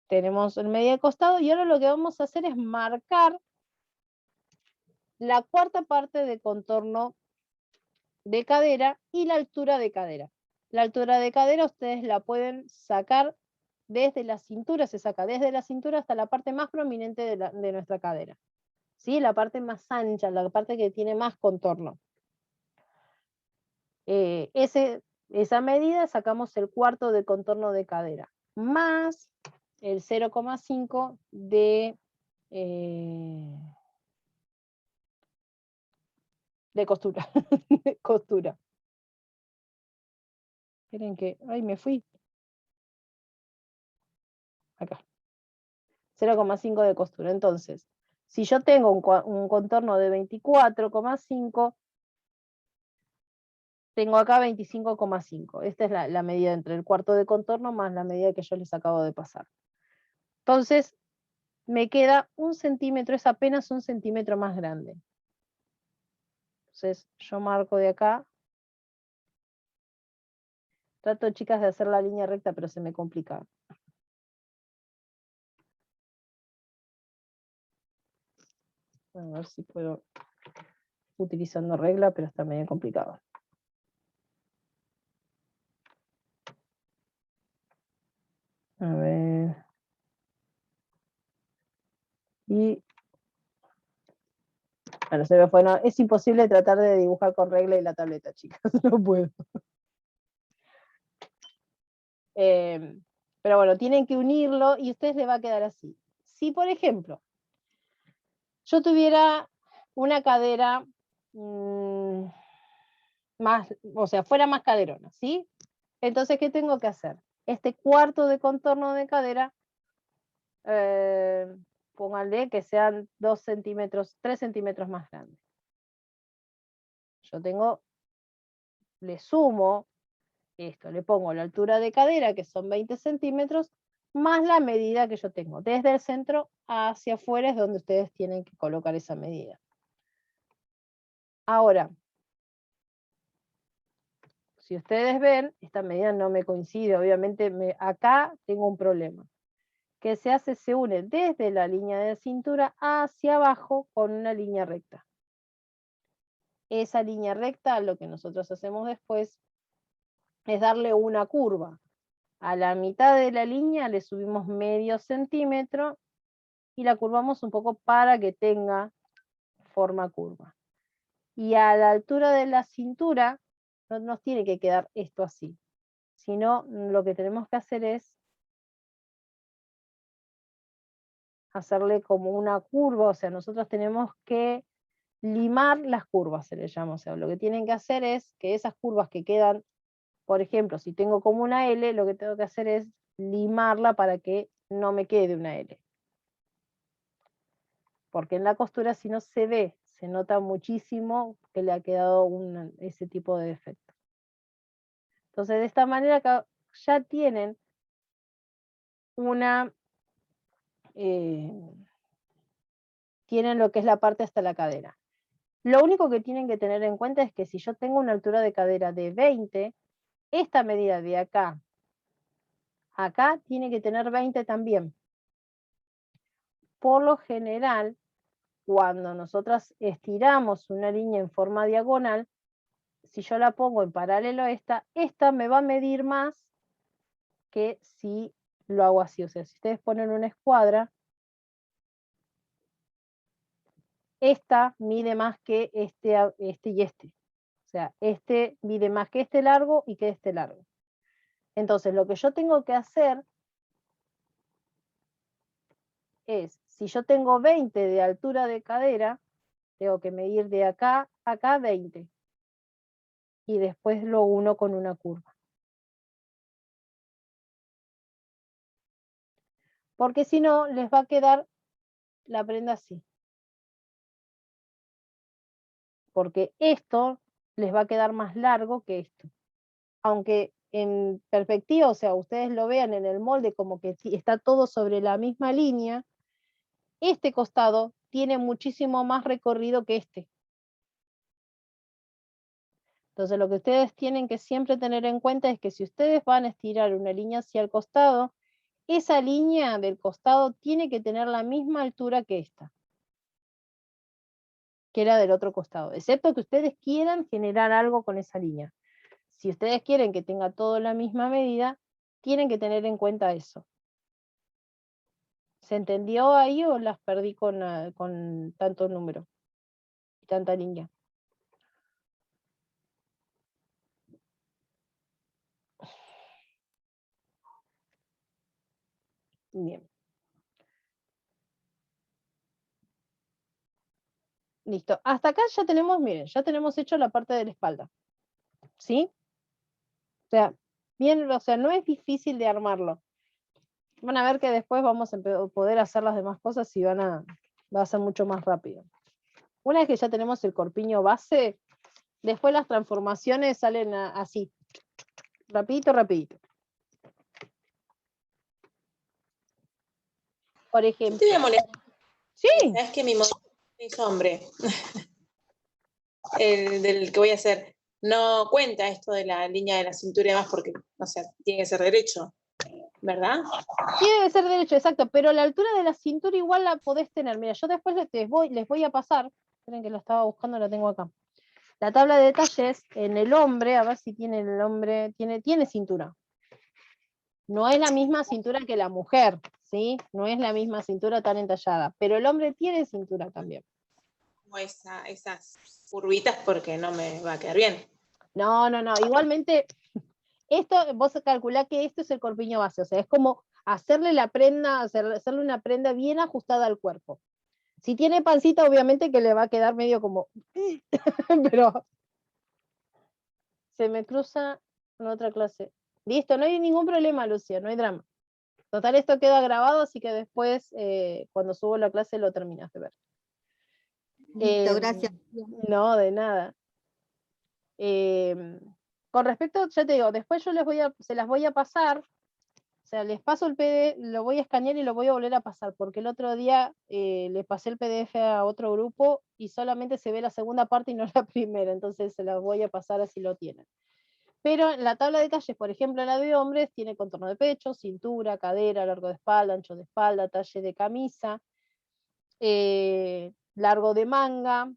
[SPEAKER 1] Tenemos el medio de costado y ahora lo que vamos a hacer es marcar la cuarta parte de contorno de cadera y la altura de cadera. La altura de cadera ustedes la pueden sacar desde la cintura, se saca desde la cintura hasta la parte más prominente de nuestra cadera. ¿Sí? La parte más ancha, la parte que tiene más contorno. Esa medida sacamos el cuarto de contorno de cadera, más el 0,5 de costura. Costura. Miren que, ay, me fui. Acá. 0,5 de costura. Entonces, si yo tengo un contorno de 24,5, tengo acá 25,5. Esta es la medida entre el cuarto de contorno más la medida que yo les acabo de pasar. Entonces, me queda 1 centímetro, es apenas 1 centímetro más grande. Entonces, yo marco de acá. Trato, chicas, de hacer la línea recta, pero se me complica. A ver si puedo, utilizando regla, pero está medio complicado. A ver. Y bueno, se me fue. No, es imposible tratar de dibujar con regla y la tableta, chicas. No puedo. Pero bueno, tienen que unirlo y a ustedes les va a quedar así. Si, por ejemplo, yo tuviera una cadera más, o sea, fuera más caderona, ¿sí? Entonces, ¿qué tengo que hacer? Este cuarto de contorno de cadera, pónganle que sean 2 centímetros, 3 centímetros más grande. Yo tengo, le sumo esto, le pongo la altura de cadera, que son 20 centímetros, más la medida que yo tengo. Desde el centro hacia afuera es donde ustedes tienen que colocar esa medida. Ahora, si ustedes ven, esta medida no me coincide, obviamente acá tengo un problema. ¿Qué se hace? Se une desde la línea de cintura hacia abajo con una línea recta. Esa línea recta, lo que nosotros hacemos después, es darle una curva. A la mitad de la línea le subimos medio centímetro y la curvamos un poco para que tenga forma curva. Y a la altura de la cintura no nos tiene que quedar esto así, sino lo que tenemos que hacer es hacerle como una curva, o sea, nosotros tenemos que limar las curvas, se le llama, o sea, lo que tienen que hacer es que esas curvas que quedan, por ejemplo, si tengo como una L, lo que tengo que hacer es limarla para que no me quede una L. Porque en la costura si no se ve, se nota muchísimo que le ha quedado ese tipo de defecto. Entonces, de esta manera acá ya tienen tienen lo que es la parte hasta la cadera. Lo único que tienen que tener en cuenta es que si yo tengo una altura de cadera de 20, esta medida de acá, acá tiene que tener 20 también. Por lo general, cuando nosotras estiramos una línea en forma diagonal, si yo la pongo en paralelo a esta me va a medir más que si lo hago así. O sea, si ustedes ponen una escuadra, esta mide más que este y este. O sea, este mide más que este largo y que este largo. Entonces, lo que yo tengo que hacer es, si yo tengo 20 de altura de cadera, tengo que medir de acá a acá 20. Y después lo uno con una curva. Porque si no, les va a quedar la prenda así. porque esto les va a quedar más largo que esto. Aunque en perspectiva, o sea, ustedes lo vean en el molde como que está todo sobre la misma línea, este costado tiene muchísimo más recorrido que este. Entonces lo que ustedes tienen que siempre tener en cuenta es que si ustedes van a estirar una línea hacia el costado, esa línea del costado tiene que tener la misma altura que esta, que era del otro costado, excepto que ustedes quieran generar algo con esa línea. Si ustedes quieren que tenga todo la misma medida, tienen que tener en cuenta eso. ¿Se entendió ahí o las perdí con tanto número y tanta línea? Bien. Listo. Hasta acá ya tenemos, miren, ya tenemos hecho la parte de la espalda. ¿Sí? O sea, bien, o sea, no es difícil de armarlo. Van a ver que después vamos a poder hacer las demás cosas y va a ser mucho más rápido. Una vez que ya tenemos el corpiño base, después las transformaciones salen así. Rapidito, rapidito. Por
[SPEAKER 2] Yo
[SPEAKER 1] ejemplo.
[SPEAKER 2] te voy a molestar.
[SPEAKER 1] Sí.
[SPEAKER 2] Es que mi modelo es hombre. El del que voy a hacer. No cuenta esto de la línea de la cintura y demás porque, o sea, tiene que ser derecho, ¿verdad?
[SPEAKER 1] Tiene que ser derecho, exacto, pero la altura de la cintura igual la podés tener. Mira, yo después les voy a pasar, esperen que lo estaba buscando, la tengo acá. La tabla de detalles en el hombre, a ver si tiene el hombre, tiene cintura. No es la misma cintura que la mujer, ¿sí? No es la misma cintura tan entallada, pero el hombre tiene cintura también.
[SPEAKER 2] Como esas curvitas porque no me va a quedar bien.
[SPEAKER 1] No, igualmente, esto, vos calculá que esto es el corpiño base, o sea, es como hacerle la prenda, hacerle una prenda bien ajustada al cuerpo. Si tiene pancita, obviamente que le va a quedar medio como, pero se me cruza en otra clase. Listo, no hay ningún problema, Lucia, no hay drama. Total, esto queda grabado, así que después, cuando subo la clase, lo terminas de ver.
[SPEAKER 3] Listo, gracias.
[SPEAKER 1] No, de nada. Con respecto, ya te digo, después yo se las voy a pasar, o sea, les paso el PDF, lo voy a escanear y lo voy a volver a pasar, porque el otro día le pasé el PDF a otro grupo y solamente se ve la segunda parte y no la primera, entonces se las voy a pasar así lo tienen. Pero en la tabla de detalles, por ejemplo, la de hombres, tiene contorno de pecho, cintura, cadera, largo de espalda, ancho de espalda, talle de camisa, largo de manga,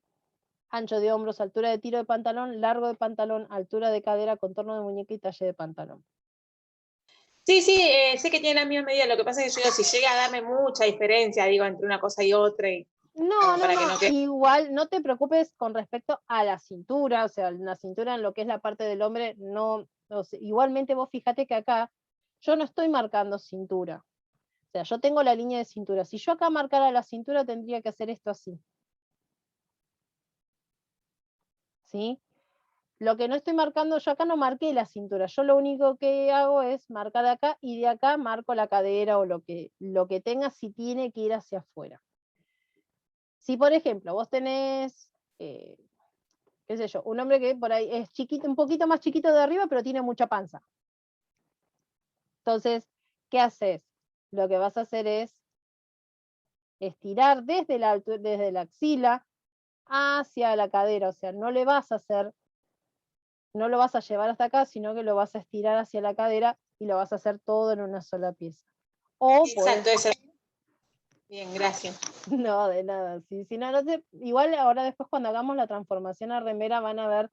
[SPEAKER 1] ancho de hombros, altura de tiro de pantalón, largo de pantalón, altura de cadera, contorno de muñeca y talle de pantalón.
[SPEAKER 2] Sí, sé que tiene la misma medida. Lo que pasa es que yo digo, si llega a darme mucha diferencia, digo, entre una cosa y otra.
[SPEAKER 1] No,
[SPEAKER 2] que
[SPEAKER 1] igual no te preocupes con respecto a la cintura, o sea, la cintura en lo que es la parte del hombre, no, o sea, igualmente vos fíjate que acá yo no estoy marcando cintura, o sea, yo tengo la línea de cintura, si yo acá marcara la cintura tendría que hacer esto así, ¿sí? Lo que no estoy marcando, yo acá no marqué la cintura, yo lo único que hago es marcar acá y de acá marco la cadera o lo que tenga si tiene que ir hacia afuera. Si por ejemplo vos tenés, qué sé yo, un hombre que por ahí es chiquito, un poquito más chiquito de arriba, pero tiene mucha panza. Entonces, ¿qué haces? Lo que vas a hacer es estirar desde la axila hacia la cadera, o sea, no lo vas a llevar hasta acá, sino que lo vas a estirar hacia la cadera y lo vas a hacer todo en una sola pieza.
[SPEAKER 2] Exacto, eso. Bien, gracias.
[SPEAKER 1] No, de nada. Igual ahora después cuando hagamos la transformación a remera van a ver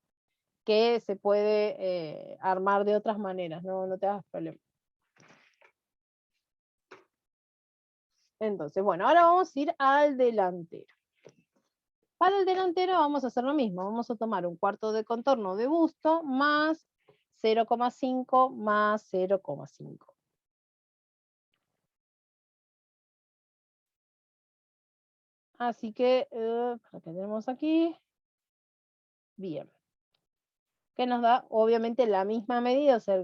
[SPEAKER 1] que se puede armar de otras maneras, no te hagas problema. Entonces, bueno, ahora vamos a ir al delantero. Para el delantero vamos a hacer lo mismo, vamos a tomar un cuarto de contorno de busto más 0,5 más 0,5. Así que, ¿qué tenemos aquí? Bien. Que nos da, obviamente, la misma medida, o sea,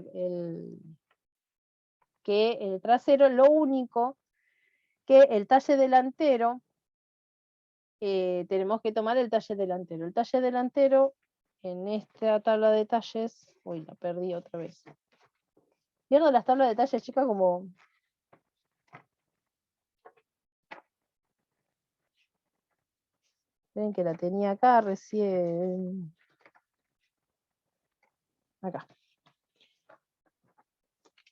[SPEAKER 1] que el trasero, lo único que el talle delantero tenemos que tomar el talle delantero. El talle delantero, en esta tabla de talles, uy, la perdí otra vez. Pierdo las tablas de talles, chicas, como... Ven que la tenía acá recién. Acá.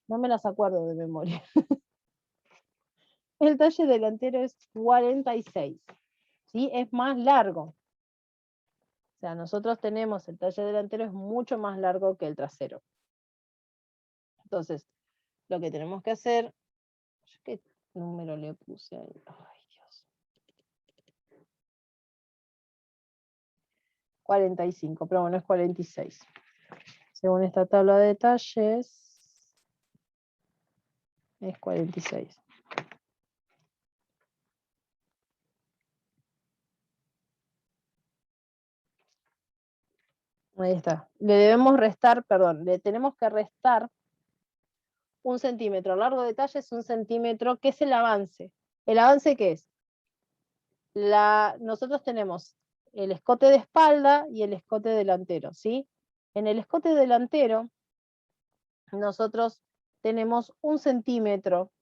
[SPEAKER 1] No me las acuerdo de memoria. El talle delantero es 46. ¿Sí? Es más largo. O sea, nosotros tenemos el talle delantero es mucho más largo que el trasero. Entonces, lo que tenemos que hacer... ¿Qué número le puse ahí? Ay, Dios. 45, pero bueno, es 46. Según esta tabla de talles, es 46. Ahí está. Le debemos restar, perdón, le tenemos que restar 1 centímetro. Largo de talle es 1 centímetro, que es el avance. ¿El avance qué es? Nosotros tenemos el escote de espalda y el escote delantero, ¿sí? En el escote delantero, nosotros tenemos 1 centímetro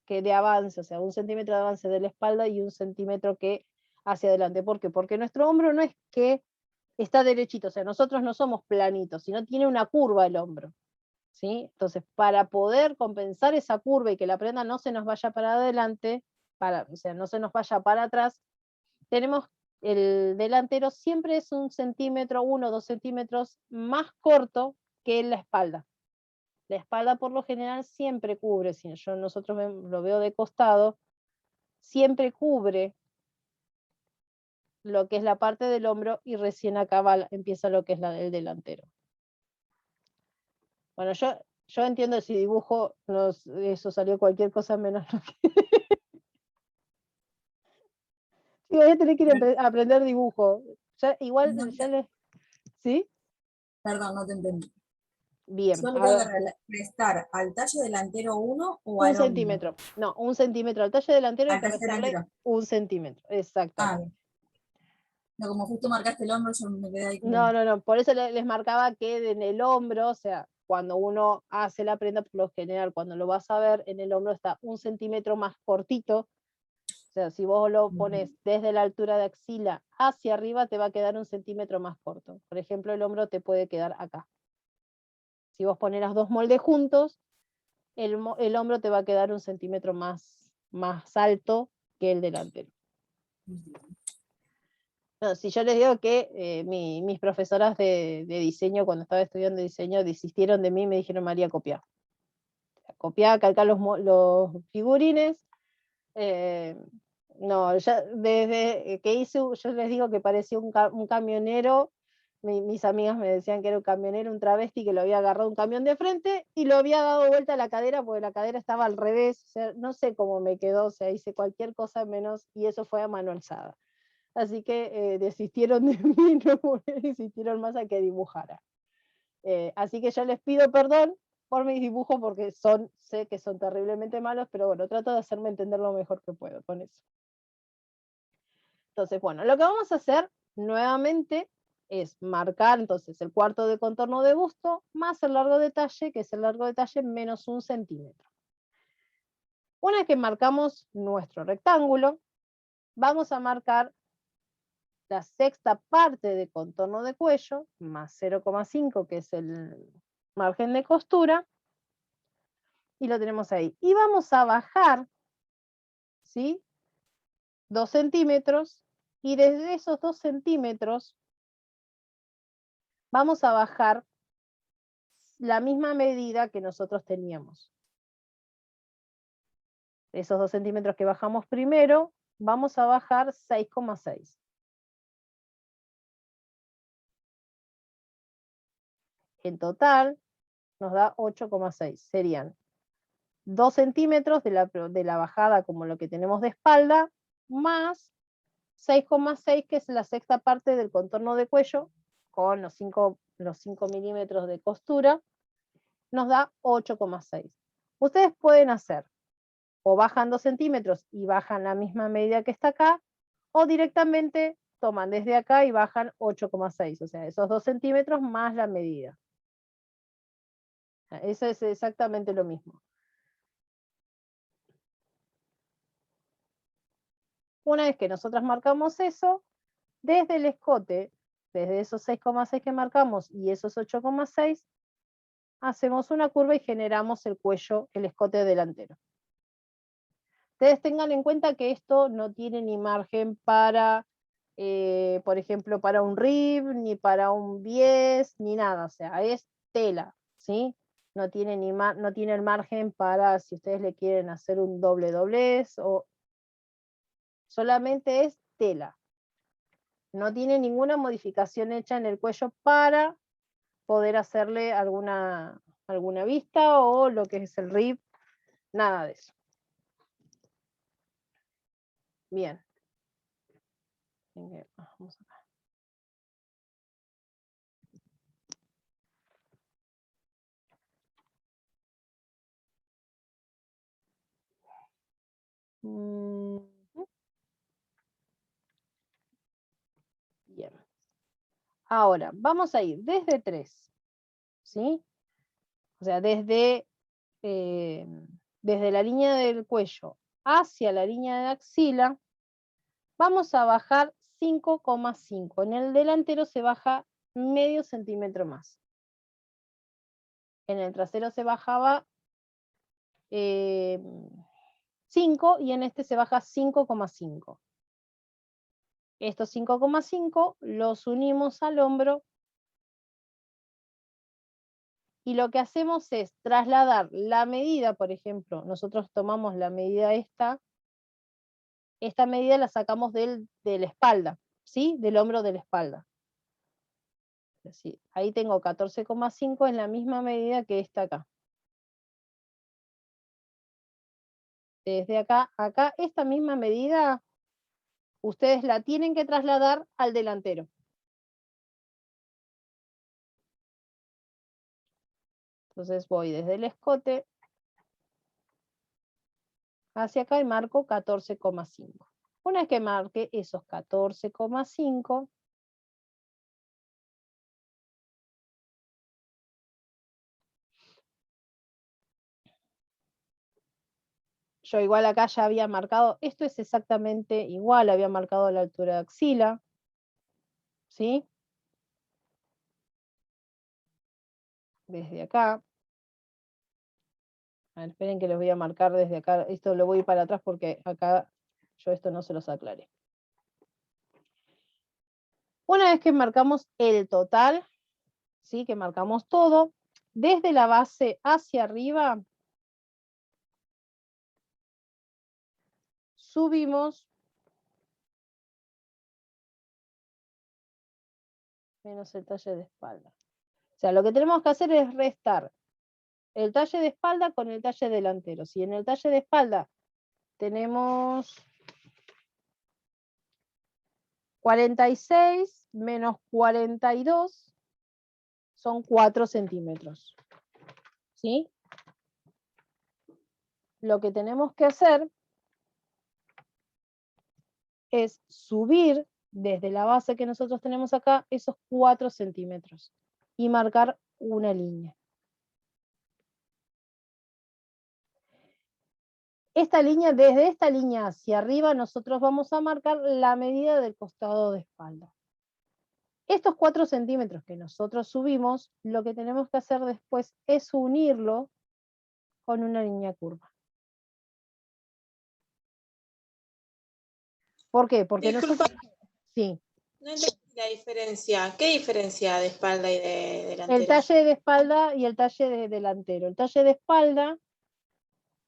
[SPEAKER 1] que de avance, o sea, 1 centímetro de avance de la espalda y 1 centímetro que hacia adelante. ¿Por qué? Porque nuestro hombro no es que está derechito, o sea, nosotros no somos planitos, sino tiene una curva el hombro, ¿sí? Entonces, para poder compensar esa curva y que la prenda no se nos vaya para adelante, o sea, no se nos vaya para atrás, tenemos el delantero siempre es 1 centímetro, 1 o 2 centímetros más corto que la espalda. La espalda por lo general siempre cubre, si nosotros lo veo de costado, siempre cubre lo que es la parte del hombro y recién acá empieza lo que es el delantero. Bueno, yo entiendo si dibujo, eso salió cualquier cosa menos lo que... Sí, voy a tener que ir a aprender dibujo. Igual,
[SPEAKER 3] No,
[SPEAKER 1] ¿sí?
[SPEAKER 3] perdón, no te entendí.
[SPEAKER 1] Bien.
[SPEAKER 3] ¿Solo tengo que restar al talle delantero 1 o
[SPEAKER 1] 1
[SPEAKER 3] al hombro?
[SPEAKER 1] centímetro. No, 1 centímetro. Al talle delantero hay
[SPEAKER 3] Al
[SPEAKER 1] que
[SPEAKER 3] talle
[SPEAKER 1] restarle
[SPEAKER 3] delantero.
[SPEAKER 1] 1 centímetro. Exactamente.
[SPEAKER 3] No, como justo marcaste el hombro, yo me quedé ahí como...
[SPEAKER 1] No. Por eso les marcaba que en el hombro, o sea, cuando uno hace la prenda, por lo general, cuando lo vas a ver, en el hombro está 1 centímetro más cortito. O sea, si vos lo pones desde la altura de axila hacia arriba, te va a quedar 1 centímetro más corto. Por ejemplo, el hombro te puede quedar acá. Si vos pones los 2 moldes juntos, el hombro te va a quedar 1 centímetro más alto que el delantero. No, si yo les digo que mis profesoras de diseño, cuando estaba estudiando diseño, desistieron de mí y me dijeron, María, copiá. Copiá, calcá los figurines. No, ya desde que hice, yo les digo que parecía un camionero. Mis amigas me decían que era un camionero, un travesti que lo había agarrado un camión de frente y lo había dado vuelta a la cadera porque la cadera estaba al revés. O sea, no sé cómo me quedó, o sea, hice cualquier cosa menos, y eso fue a mano alzada. Así que desistieron de mí, no insistieron más a que dibujara. Así que yo les pido perdón por mis dibujos porque sé que son terriblemente malos, pero bueno, trato de hacerme entender lo mejor que puedo con eso. Entonces, bueno, lo que vamos a hacer nuevamente es marcar entonces el cuarto de contorno de busto más el largo de talle, que es el largo de talle menos 1 centímetro. Una vez que marcamos nuestro rectángulo, vamos a marcar la sexta parte de contorno de cuello, más 0,5, que es el margen de costura, y lo tenemos ahí. Y vamos a bajar, ¿sí? 2 centímetros, y desde esos 2 centímetros vamos a bajar la misma medida que nosotros teníamos. Esos 2 centímetros que bajamos primero, vamos a bajar 6,6. En total nos da 8,6. Serían 2 centímetros de la bajada como lo que tenemos de espalda, más 6,6, que es la sexta parte del contorno de cuello, con los 5 milímetros de costura, nos da 8,6. Ustedes pueden hacer, o bajan 2 centímetros y bajan la misma medida que está acá, o directamente toman desde acá y bajan 8,6, o sea, esos 2 centímetros más la medida. Eso es exactamente lo mismo. Una vez que nosotros marcamos eso, desde el escote, desde esos 6,6 que marcamos y esos 8,6, hacemos una curva y generamos el cuello, el escote delantero. Ustedes tengan en cuenta que esto no tiene ni margen para, por ejemplo, para un rib, ni para un bies, ni nada, o sea, es tela, ¿sí? No tiene, no tiene el margen para si ustedes le quieren hacer un doble doblez, o solamente es tela. No tiene ninguna modificación hecha en el cuello para poder hacerle alguna vista o lo que es el rib, nada de eso. Bien. Vamos acá. Bien. Ahora, vamos a ir desde 3, ¿sí? O sea, desde la línea del cuello hacia la línea de axila, vamos a bajar 5,5. En el delantero se baja medio centímetro más. En el trasero se bajaba 5 y en este se baja 5,5. Estos 5,5 los unimos al hombro y lo que hacemos es trasladar la medida, por ejemplo, nosotros tomamos la medida esta medida la sacamos de la espalda, ¿sí? Del hombro de la espalda. Así, ahí tengo 14,5, es la misma medida que esta acá. Desde acá, esta misma medida, ustedes la tienen que trasladar al delantero. Entonces voy desde el escote hacia acá y marco 14,5. Una vez que marque esos 14,5, yo igual acá ya había marcado, esto es exactamente igual, había marcado la altura de axila, ¿sí? Desde acá. A ver, esperen que les voy a marcar desde acá, esto lo voy para atrás porque acá yo esto no se los aclaré. Una vez que marcamos el total, ¿sí? Que marcamos todo, desde la base hacia arriba, subimos menos el talle de espalda. O sea, lo que tenemos que hacer es restar el talle de espalda con el talle delantero. Si en el talle de espalda tenemos 46 menos 42, son 4 centímetros. ¿Sí? Lo que tenemos que hacer es subir desde la base que nosotros tenemos acá esos 4 centímetros y marcar una línea. Esta línea, desde esta línea hacia arriba, nosotros vamos a marcar la medida del costado de espalda. Estos 4 centímetros que nosotros subimos, lo que tenemos que hacer después es unirlo con una línea curva. ¿Por qué? Porque
[SPEAKER 2] Disculpa,
[SPEAKER 1] nosotros... Sí.
[SPEAKER 2] no entendí la diferencia. ¿Qué diferencia de espalda y de delantero?
[SPEAKER 1] El talle de espalda y el talle de delantero. El talle de espalda,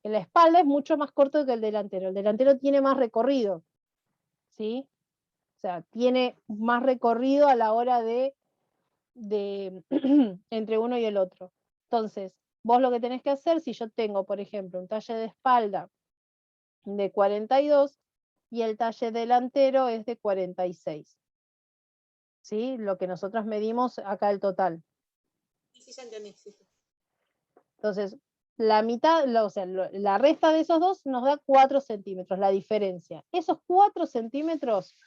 [SPEAKER 1] en la espalda es mucho más corto que el delantero. El delantero tiene más recorrido, ¿sí? O sea, tiene más recorrido a la hora de entre uno y el otro. Entonces, vos lo que tenés que hacer, si yo tengo, por ejemplo, un talle de espalda de 42 y el talle delantero es de 46. ¿Sí? Lo que nosotros medimos acá el total.
[SPEAKER 2] Sí, ya entendí. Sí.
[SPEAKER 1] Entonces, la mitad, o sea, la resta de esos dos nos da 4 centímetros, la diferencia. Esos 4 centímetros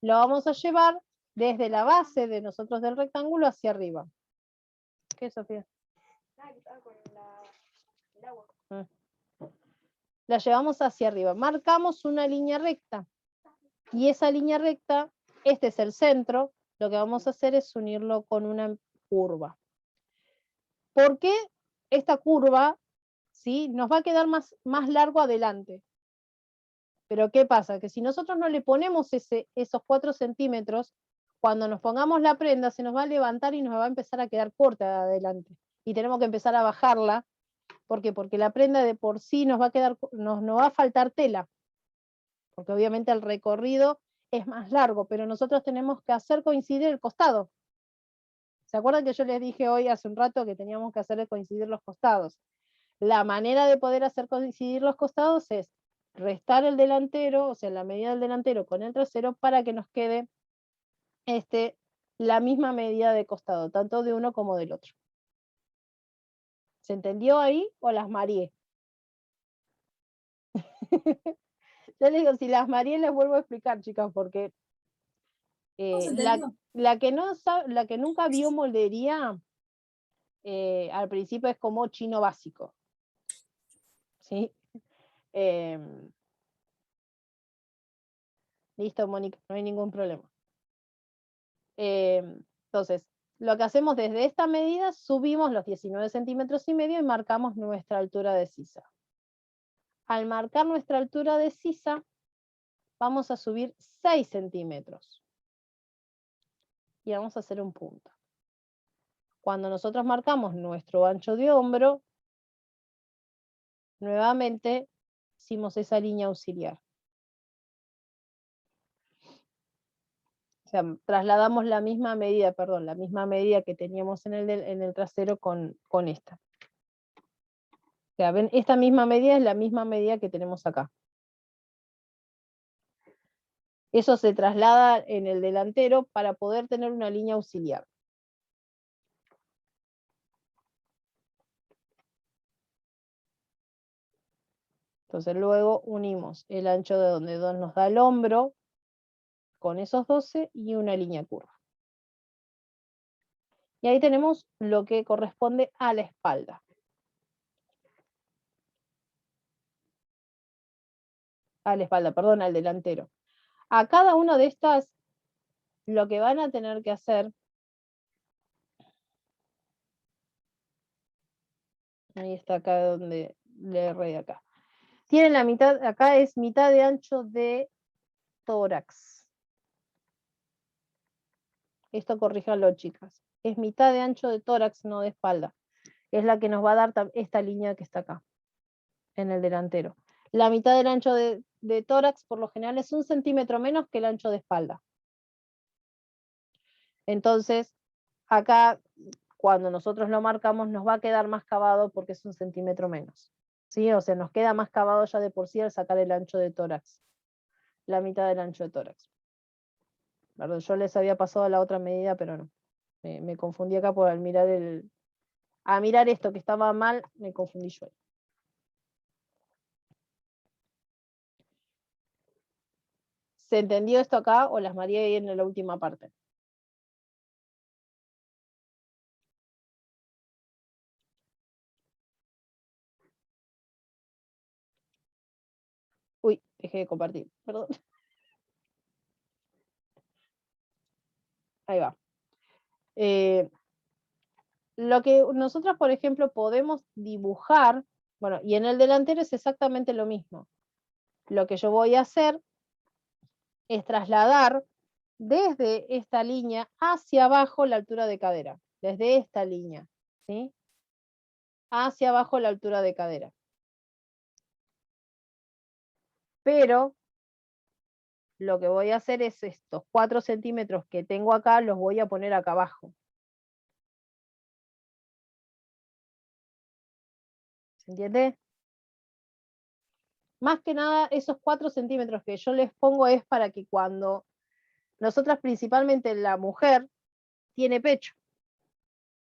[SPEAKER 1] lo vamos a llevar desde la base de nosotros del rectángulo hacia arriba. ¿Qué, Sofía? La llevamos hacia arriba. Marcamos una línea recta. Y esa línea recta, este es el centro, lo que vamos a hacer es unirlo con una curva. ¿Por qué esta curva, ¿sí?, nos va a quedar más largo adelante? Pero ¿qué pasa? Que si nosotros no le ponemos esos 4 centímetros, cuando nos pongamos la prenda se nos va a levantar y nos va a empezar a quedar corta de adelante. Y tenemos que empezar a bajarla. ¿Por qué? Porque la prenda de por sí nos va a faltar tela. Porque obviamente el recorrido es más largo, pero nosotros tenemos que hacer coincidir el costado. ¿Se acuerdan que yo les dije hoy hace un rato que teníamos que hacer coincidir los costados? La manera de poder hacer coincidir los costados es restar el delantero, o sea, la medida del delantero con el trasero para que nos quede la misma medida de costado, tanto de uno como del otro. ¿Se entendió ahí o las mareé? Yo les digo, si las mareé les vuelvo a explicar, chicas, porque la que nunca vio moldería, al principio es como chino básico. ¿Sí? Listo, Mónica, no hay ningún problema. Entonces, lo que hacemos desde esta medida, subimos los 19 centímetros y medio y marcamos nuestra altura de sisa. Al marcar nuestra altura de sisa, vamos a subir 6 centímetros. Y vamos a hacer un punto. Cuando nosotros marcamos nuestro ancho de hombro, nuevamente hicimos esa línea auxiliar. O sea, trasladamos la misma medida, la misma medida que teníamos en el trasero con esta. O sea, ven, esta misma medida es la misma medida que tenemos acá. Eso se traslada en el delantero para poder tener una línea auxiliar. Entonces luego unimos el ancho de donde nos da el hombro con esos 12 y una línea curva. Y ahí tenemos lo que corresponde a la espalda. Perdón, al delantero. A cada una de estas, lo que van a tener que hacer, ahí está acá donde le erré acá. Tienen la mitad, acá es mitad de ancho de tórax. Esto corríjanlo, chicas. Es mitad de ancho de tórax, no de espalda. Es la que nos va a dar esta línea que está acá, en el delantero. La mitad del ancho de tórax, por lo general, es 1 centímetro menos que el ancho de espalda. Entonces, acá, cuando nosotros lo marcamos, nos va a quedar más cavado porque es 1 centímetro menos. ¿Sí? O sea, nos queda más cavado ya de por sí al sacar el ancho de tórax. La mitad del ancho de tórax. Perdón, yo les había pasado la otra medida, pero no. Me confundí acá por al mirar mirar esto que estaba mal, me confundí yo. ¿Se entendió esto acá o las mareé ahí en la última parte? Uy, dejé de compartir, perdón. Ahí va. Lo que nosotros, por ejemplo, podemos dibujar, bueno, y en el delantero es exactamente lo mismo. Lo que yo voy a hacer es trasladar desde esta línea hacia abajo la altura de cadera. Desde esta línea, ¿sí? Hacia abajo la altura de cadera. Pero lo que voy a hacer es estos 4 centímetros que tengo acá, los voy a poner acá abajo. ¿Se entiende? Más que nada, esos 4 centímetros que yo les pongo es para que cuando nosotras, principalmente la mujer, tiene pecho.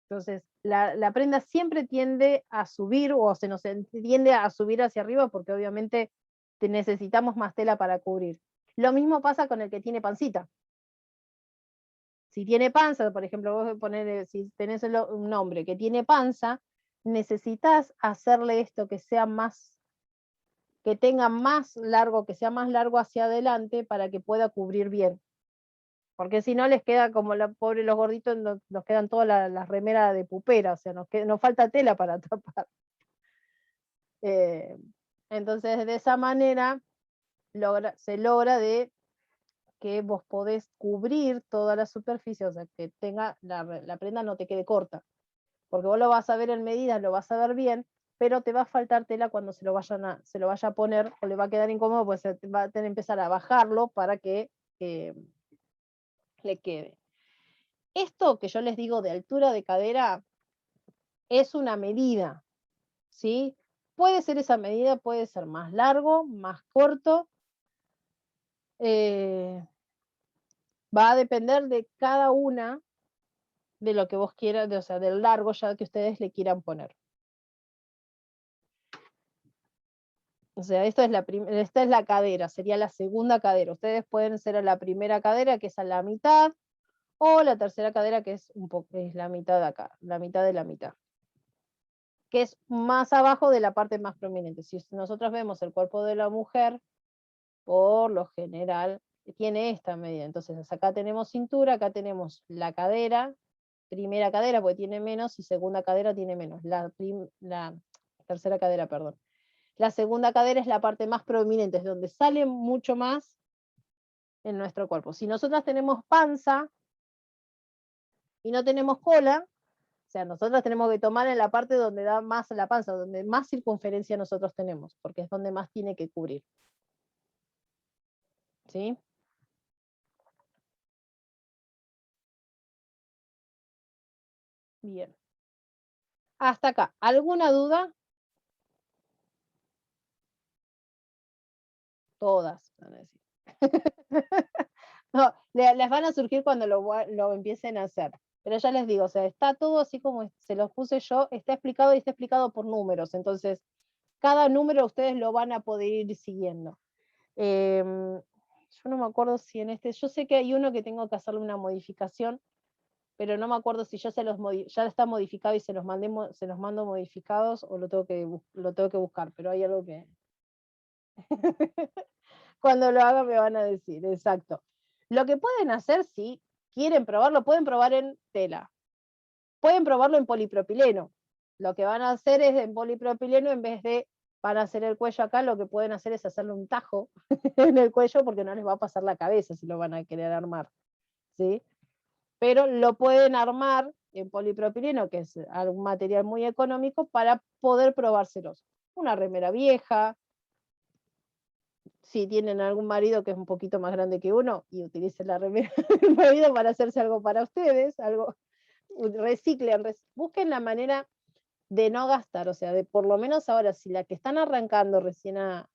[SPEAKER 1] Entonces, la prenda siempre tiende a subir, o se nos tiende a subir hacia arriba, porque obviamente necesitamos más tela para cubrir. Lo mismo pasa con el que tiene pancita. Si tiene panza, por ejemplo, vos poner, si tenés un hombre que tiene panza, necesitas hacerle esto que sea más, que tenga más largo, que sea más largo hacia adelante para que pueda cubrir bien. Porque si no les queda como la pobre los gorditos, nos quedan todas las remeras de pupera, o sea, nos falta tela para tapar. Entonces, de esa manera se logra de que vos podés cubrir toda la superficie, o sea, que tenga la prenda no te quede corta. Porque vos lo vas a ver en medidas, lo vas a ver bien, pero te va a faltar tela cuando se lo vaya a poner, o le va a quedar incómodo, pues va a tener que empezar a bajarlo para que le quede. Esto que yo les digo de altura de cadera es una medida, ¿sí? Puede ser esa medida, puede ser más largo, más corto. Va a depender de cada una de lo que vos quieras, o sea, del largo ya que ustedes le quieran poner. O sea, esta es la cadera, sería la segunda cadera. Ustedes pueden ser a la primera cadera, que es a la mitad, o la tercera cadera, que es es la mitad de acá, la mitad de la mitad, que es más abajo de la parte más prominente. Si nosotros vemos el cuerpo de la mujer, por lo general, tiene esta medida. Entonces, acá tenemos cintura, acá tenemos la cadera, primera cadera porque tiene menos, y segunda cadera tiene menos. La tercera cadera, perdón. La segunda cadera es la parte más prominente, es donde sale mucho más en nuestro cuerpo. Si nosotras tenemos panza y no tenemos cola, o sea, nosotros tenemos que tomar en la parte donde da más la panza, donde más circunferencia nosotros tenemos, porque es donde más tiene que cubrir. ¿Sí? Bien. Hasta acá. ¿Alguna duda? Todas, van a decir. No, les van a surgir cuando lo empiecen a hacer. Pero ya les digo, o sea, está todo así como se los puse yo, está explicado y está explicado por números. Entonces, cada número ustedes lo van a poder ir siguiendo. Yo no me acuerdo si en yo sé que hay uno que tengo que hacerle una modificación, pero no me acuerdo si ya ya está modificado y se los mando modificados, o lo tengo que buscar, pero hay algo que cuando lo hagan me van a decir, exacto. Lo que pueden hacer, si quieren probarlo, pueden probar en tela. Pueden probarlo en polipropileno. Lo que van a hacer es en polipropileno, en vez de para hacer el cuello acá, lo que pueden hacer es hacerle un tajo en el cuello, porque no les va a pasar la cabeza si lo van a querer armar. ¿Sí? Pero lo pueden armar en polipropileno, que es un material muy económico, para poder probárselos. Una remera vieja, si tienen algún marido que es un poquito más grande que uno, y utilicen la remera del marido para hacerse algo para ustedes, algo, reciclen, busquen la manera de no gastar, o sea, de por lo menos ahora, si la que están arrancando recién a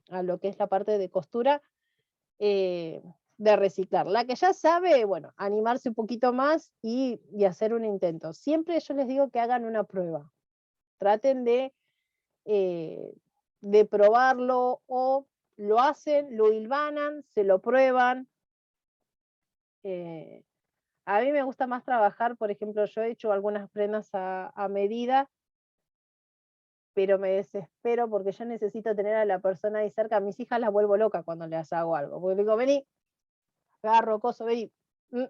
[SPEAKER 1] lo que es la parte de costura, de reciclar. La que ya sabe, bueno, animarse un poquito más y hacer un intento. Siempre yo les digo que hagan una prueba. Traten de probarlo, o lo hacen, lo hilvanan, se lo prueban. A mí me gusta más trabajar, por ejemplo, yo he hecho algunas prendas a medida, pero me desespero porque yo necesito tener a la persona ahí cerca. A mis hijas las vuelvo loca cuando les hago algo, porque digo, vení, agarro, coso, vení,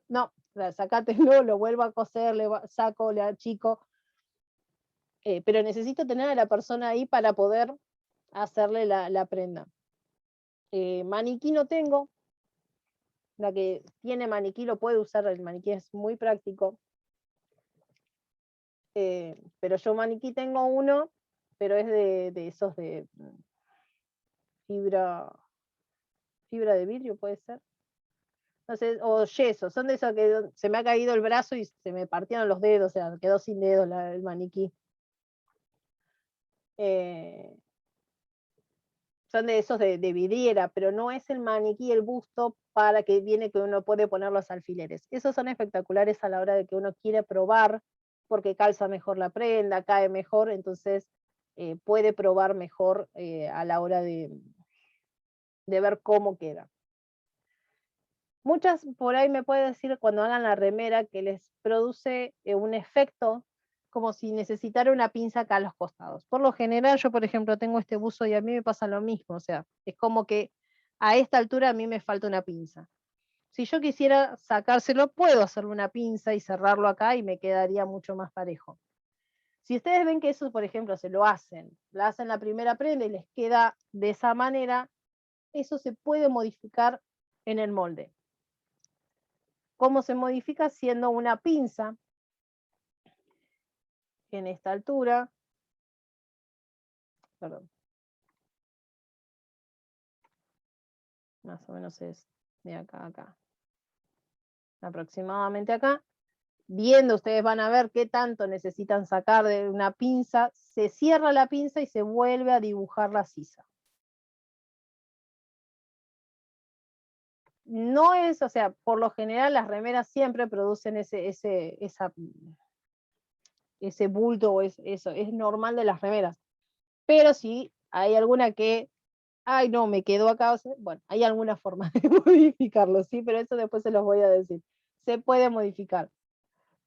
[SPEAKER 1] no, sacátelo, lo vuelvo a coser, saco, le achico, pero necesito tener a la persona ahí para poder hacerle la prenda. Maniquí no tengo. La que tiene maniquí lo puede usar, el maniquí es muy práctico. Pero yo maniquí tengo uno, pero es de esos de fibra de vidrio, puede ser. No sé, o yeso, son de esos que se me ha caído el brazo y se me partieron los dedos, o sea, quedó sin dedos el maniquí. Son de esos de vidriera, pero no es el maniquí, el busto para que viene que uno puede poner los alfileres. Esos son espectaculares a la hora de que uno quiere probar porque calza mejor la prenda, cae mejor, entonces puede probar mejor a la hora de ver cómo queda. Muchas por ahí me puede decir cuando hagan la remera que les produce un efecto como si necesitara una pinza acá a los costados. Por lo general yo, por ejemplo, tengo este buzo y a mí me pasa lo mismo, o sea, es como que a esta altura a mí me falta una pinza. Si yo quisiera sacárselo, puedo hacerle una pinza y cerrarlo acá y me quedaría mucho más parejo. Si ustedes ven que eso, por ejemplo, se lo hacen, la hacen la primera prenda y les queda de esa manera, eso se puede modificar en el molde. ¿Cómo se modifica? Haciendo una pinza en esta altura, perdón, más o menos es de acá a acá, aproximadamente acá. Viendo, ustedes van a ver qué tanto necesitan sacar de una pinza, se cierra la pinza y se vuelve a dibujar la sisa. No es, o sea, por lo general las remeras siempre producen ese bulto, o eso, es normal de las remeras. Pero si hay alguna que, ay no, me quedó acá, o sea, bueno, hay alguna forma de modificarlo, sí, pero eso después se los voy a decir. Se puede modificar,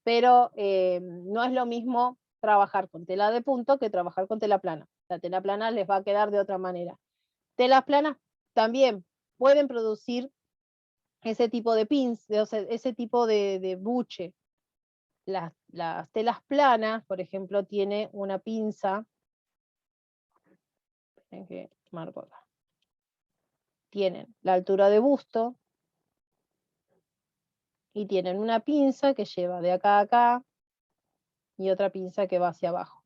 [SPEAKER 1] pero no es lo mismo trabajar con tela de punto que trabajar con tela plana. La tela plana les va a quedar de otra manera. Telas planas también pueden producir ese tipo de pins, o sea, ese tipo de buche. Las telas planas, por ejemplo, tiene una pinza, que marco acá. Tienen la altura de busto y tienen una pinza que lleva de acá a acá y otra pinza que va hacia abajo.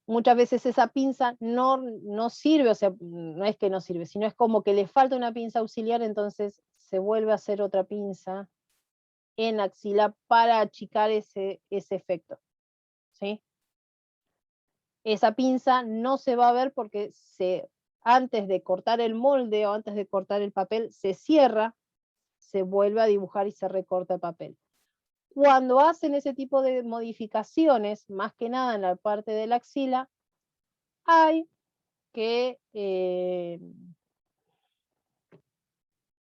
[SPEAKER 1] Muchas veces esa pinza no sirve, o sea, no es que no sirve, sino es como que le falta una pinza auxiliar, entonces se vuelve a hacer otra pinza en axila para achicar ese efecto, ¿sí? Esa pinza no se va a ver porque antes de cortar el molde o antes de cortar el papel se cierra, se vuelve a dibujar y se recorta el papel. Cuando hacen ese tipo de modificaciones, más que nada en la parte de la axila, hay que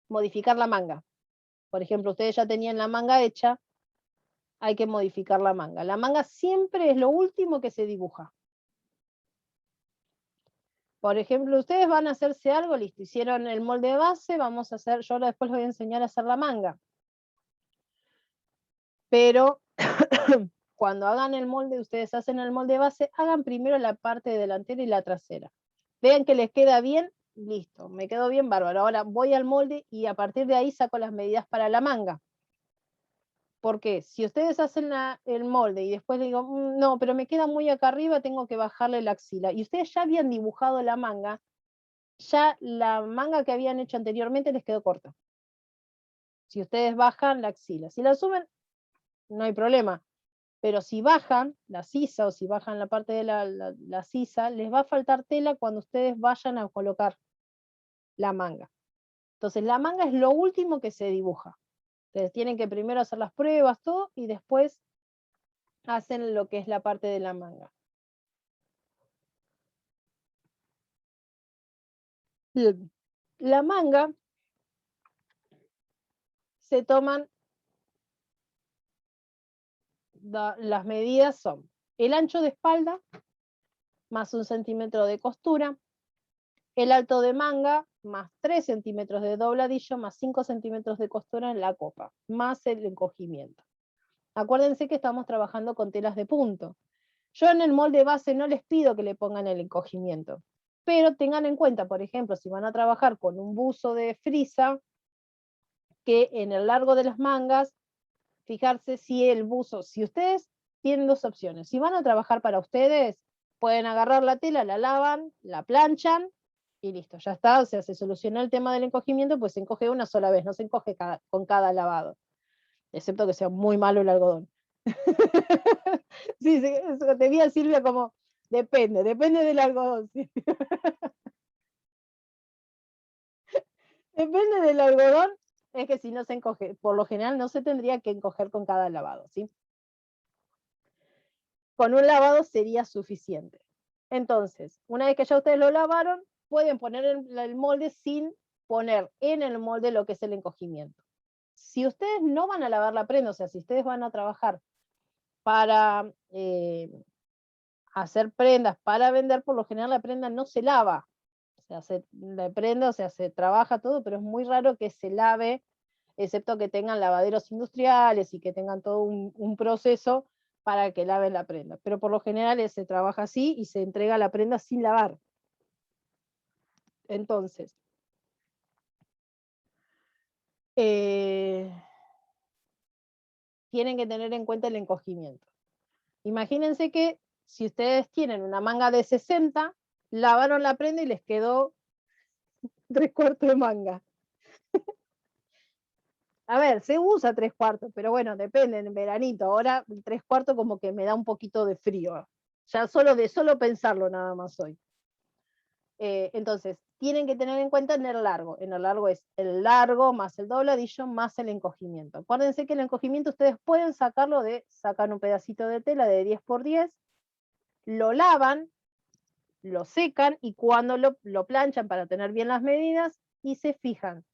[SPEAKER 1] modificar la manga. Por ejemplo, ustedes ya tenían la manga hecha, hay que modificar la manga. La manga siempre es lo último que se dibuja. Por ejemplo, ustedes van a hacerse algo, listo, hicieron el molde base, vamos a hacer, yo ahora después les voy a enseñar a hacer la manga. Pero cuando hagan el molde, ustedes hacen el molde base, hagan primero la parte delantera y la trasera. Vean que les queda bien, listo, me quedó bien, bárbaro. Ahora voy al molde y a partir de ahí saco las medidas para la manga. Porque si ustedes hacen el molde y después le digo, no, pero me queda muy acá arriba, tengo que bajarle la axila. Y ustedes ya habían dibujado la manga, ya la manga que habían hecho anteriormente les quedó corta. Si ustedes bajan la axila, si la suben, no hay problema. Pero si bajan la sisa o si bajan la parte de la sisa, les va a faltar tela cuando ustedes vayan a colocar la manga. Entonces la manga es lo último que se dibuja. Ustedes tienen que primero hacer las pruebas, todo, y después hacen lo que es la parte de la manga. Bien. La manga se toman, las medidas son el ancho de espalda más 1 centímetro de costura, el alto de manga más 3 centímetros de dobladillo más 5 centímetros de costura en la copa, más el encogimiento. Acuérdense que estamos trabajando con telas de punto. Yo en el molde base no les pido que le pongan el encogimiento, pero tengan en cuenta, por ejemplo, si van a trabajar con un buzo de frisa, que en el largo de las mangas, fijarse si el buzo, si ustedes tienen dos opciones, si van a trabajar para ustedes, pueden agarrar la tela, la lavan, la planchan, y listo, ya está, o sea, se solucionó el tema del encogimiento, pues se encoge una sola vez, no se encoge con cada lavado, excepto que sea muy malo el algodón. Sí, te vi a Silvia como, depende del algodón, sí. Depende del algodón, es que si no se encoge, por lo general no se tendría que encoger con cada lavado, ¿sí? con un lavado sería suficiente. Entonces, una vez que ya ustedes lo lavaron, pueden poner el molde sin poner en el molde lo que es el encogimiento. Si ustedes no van a lavar la prenda, o sea, si ustedes van a trabajar para hacer prendas para vender, por lo general la prenda no se lava. O sea, la prenda, o sea, se trabaja todo, pero es muy raro que se lave, excepto que tengan lavaderos industriales y que tengan todo un proceso para que laven la prenda. Pero por lo general se trabaja así y se entrega la prenda sin lavar. Entonces, tienen que tener en cuenta el encogimiento. Imagínense que si ustedes tienen una manga de 60, lavaron la prenda y les quedó 3/4 de manga. A ver, se usa 3/4, pero bueno, depende, en veranito. Ahora 3/4 como que me da un poquito de frío. Ya solo pensarlo nada más hoy. Entonces, tienen que tener en cuenta en el largo. En el largo es el largo más el dobladillo más el encogimiento. Acuérdense que el encogimiento ustedes pueden sacarlo sacan un pedacito de tela de 10×10, lo lavan, lo secan y cuando lo planchan para tener bien las medidas y se fijan,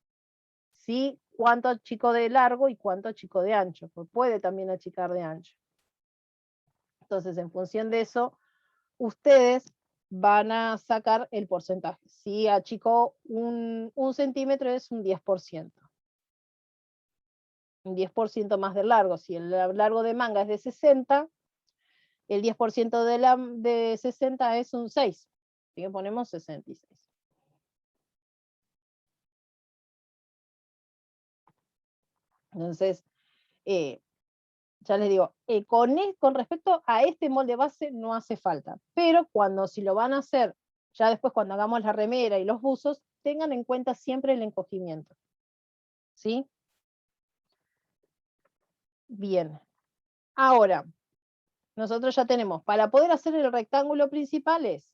[SPEAKER 1] ¿sí? Cuánto chico de largo y cuánto chico de ancho, pues puede también achicar de ancho. Entonces, en función de eso, ustedes van a sacar el porcentaje. Si achicó un centímetro es un 10%. Un 10% más del largo. Si el largo de manga es de 60, el 10% de 60 es un 6. Así que ponemos 66. Entonces, ya les digo, con respecto a este molde base no hace falta, pero si lo van a hacer, ya después cuando hagamos la remera y los buzos, tengan en cuenta siempre el encogimiento. ¿Sí? Bien. Ahora, nosotros ya tenemos, para poder hacer el rectángulo principal es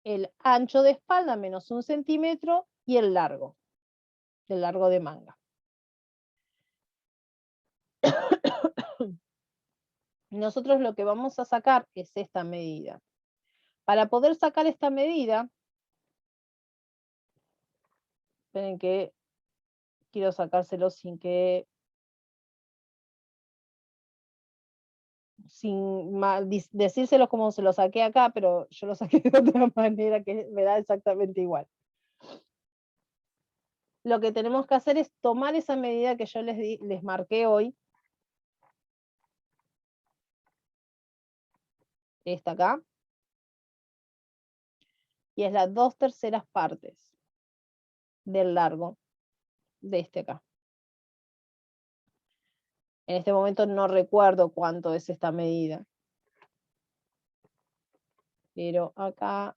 [SPEAKER 1] el ancho de espalda menos 1 centímetro y el largo de manga. Nosotros lo que vamos a sacar es esta medida. Para poder sacar esta medida, esperen que quiero sacárselo sin decírselo como se lo saqué acá, pero yo lo saqué de otra manera que me da exactamente igual. Lo que tenemos que hacer es tomar esa medida que yo les marqué hoy, esta acá, y es las 2/3 partes del largo de este acá. En este momento no recuerdo cuánto es esta medida, pero acá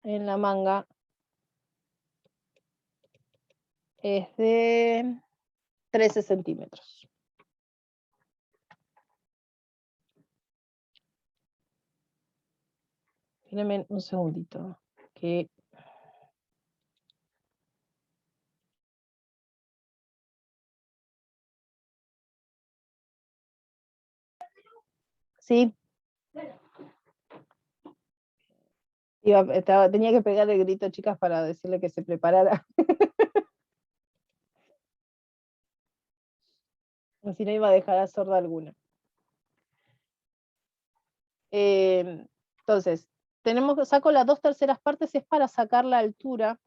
[SPEAKER 1] en la manga es de 13 centímetros. Espérenme un segundito, que sí. Tenía que pegar el grito, chicas, para decirle que se preparara. Si no iba a dejar a sorda alguna. Entonces, saco las 2/3 partes, es para sacar la altura,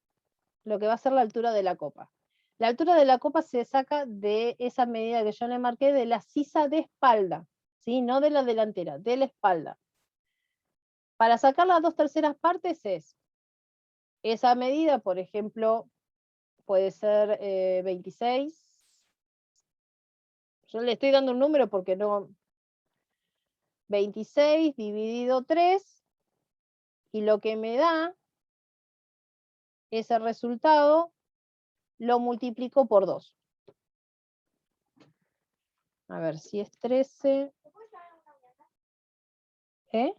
[SPEAKER 1] lo que va a ser la altura de la copa. La altura de la copa se saca de esa medida que yo le marqué de la sisa de espalda, ¿sí? No de la delantera, de la espalda. Para sacar las 2/3 partes es esa medida, por ejemplo, puede ser 26. Yo le estoy dando un número porque no. 26 dividido 3, y lo que me da ese resultado lo multiplico por 2. A ver, si es 13. ¿Eh?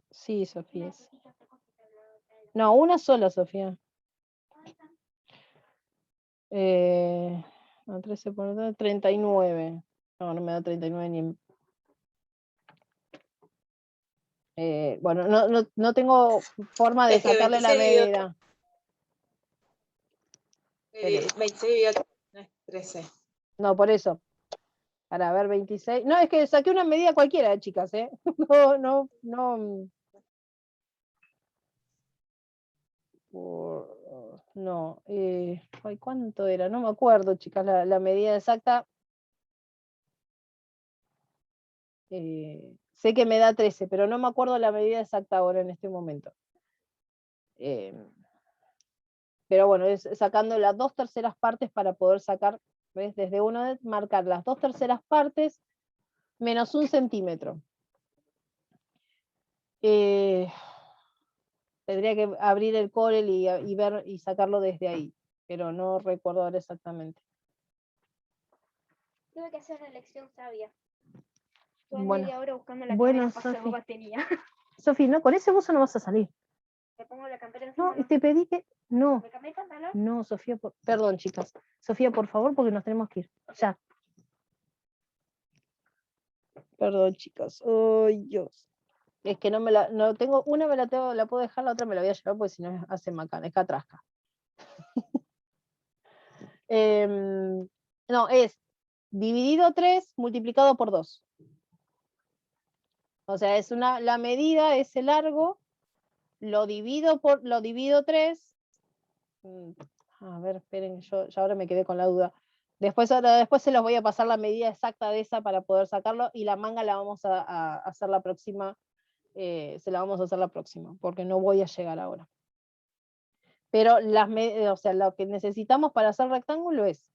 [SPEAKER 1] Sí, Sofía. No, una sola, Sofía. No, 13 por 2, 39. No, no me da 39 ni en... bueno, no tengo forma de
[SPEAKER 2] Es que
[SPEAKER 1] sacarle la
[SPEAKER 2] 26 dividido
[SPEAKER 1] medida.
[SPEAKER 2] 26 dividido 3, no es 13.
[SPEAKER 1] No, por eso. Para ver 26. No, es que saqué una medida cualquiera, chicas, ¿eh? No. No. Ay, ¿cuánto era? No me acuerdo, chicas, la medida exacta. Sé que me da 13, pero no me acuerdo la medida exacta ahora en este momento. Pero bueno, es sacando las 2/3 partes para poder sacar, ¿ves? Desde uno, marcar las 2/3 partes menos 1 centímetro. Tendría que abrir el Corel y ver y sacarlo desde ahí, pero no recuerdo ahora exactamente.
[SPEAKER 6] Tuve que hacer una elección sabia. Estuve
[SPEAKER 1] Bueno,
[SPEAKER 6] media hora buscando la
[SPEAKER 1] bueno,
[SPEAKER 6] cámara para
[SPEAKER 1] Sofi.
[SPEAKER 6] batería.
[SPEAKER 1] Sofi, no, con ese buzo no vas a salir.
[SPEAKER 6] Me pongo la campera
[SPEAKER 1] No,
[SPEAKER 6] encima.
[SPEAKER 1] te pedí que. No,
[SPEAKER 6] ¿Me cambié el pantalón?
[SPEAKER 1] no, Sofía, perdón, chicas. Sofía, por favor, porque nos tenemos que ir. Ya. Perdón, chicas. Ay, Dios. Es que no tengo, una la puedo dejar, la otra me la voy a llevar porque si no hace macana, es catrasca. No, es dividido 3 multiplicado por 2. O sea, la medida es el largo, lo divido 3. A ver, esperen, yo ahora me quedé con la duda. Después se los voy a pasar la medida exacta de esa para poder sacarlo, y la manga la vamos a hacer la próxima, se la vamos a hacer la próxima, porque no voy a llegar ahora. Pero o sea, lo que necesitamos para hacer rectángulo es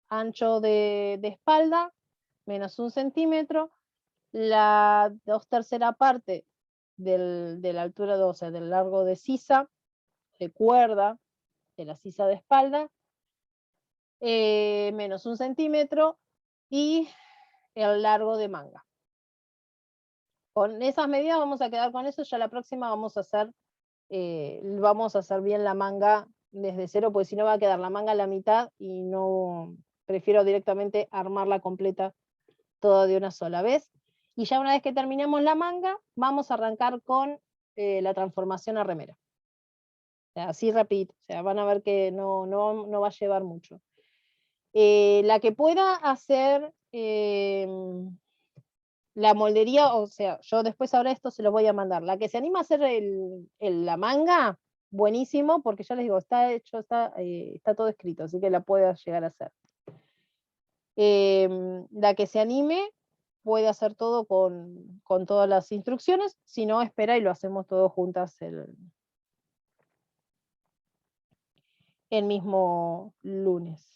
[SPEAKER 1] ancho de espalda, menos 1 centímetro, la 2/3 parte de la altura, o sea, del largo de sisa, de cuerda, de la sisa de espalda, menos 1 centímetro, y el largo de manga. Con esas medidas vamos a quedar con eso. Ya la próxima vamos a hacer bien la manga desde cero, porque si no va a quedar la manga a la mitad y no, prefiero directamente armarla completa toda de una sola vez. Y ya una vez que terminemos la manga, vamos a arrancar con la transformación a remera. O sea, así rapidito, o sea, van a ver que no va a llevar mucho. La que pueda hacer la moldería, o sea, yo después ahora esto se los voy a mandar. La que se anima a hacer la manga, buenísimo, porque ya les digo, está hecho, está todo escrito, así que la puede llegar a hacer. La que se anime puede hacer todo con todas las instrucciones, si no, espera y lo hacemos todos juntas el mismo lunes.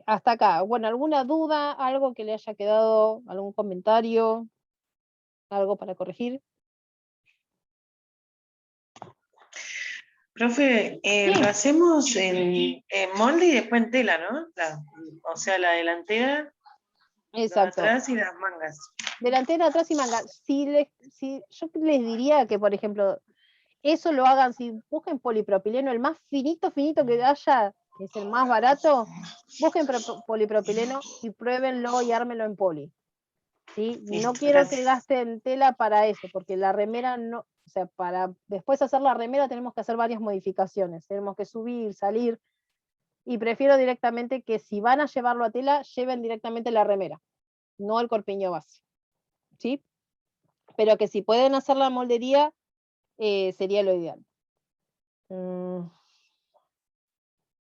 [SPEAKER 1] Hasta acá, bueno, ¿alguna duda, algo que le haya quedado, algún comentario, algo para corregir?
[SPEAKER 4] Profe, lo hacemos en molde y después en tela, ¿no? O sea, la delantera, los
[SPEAKER 1] Exacto.
[SPEAKER 4] atrás y las mangas.
[SPEAKER 1] Delantera, atrás y manga. Yo les diría que, por ejemplo, eso lo hagan, si busquen polipropileno, el más finito que haya, que es el más barato, busquen polipropileno y pruébenlo y ármenlo en poli. ¿Sí? No quiero que gasten tela para eso, porque la remera no, o sea, para después hacer la remera tenemos que hacer varias modificaciones, tenemos que subir, salir, y prefiero directamente que si van a llevarlo a tela, lleven directamente la remera, no el corpiño base. ¿Sí? Pero que si pueden hacer la moldería, sería lo ideal.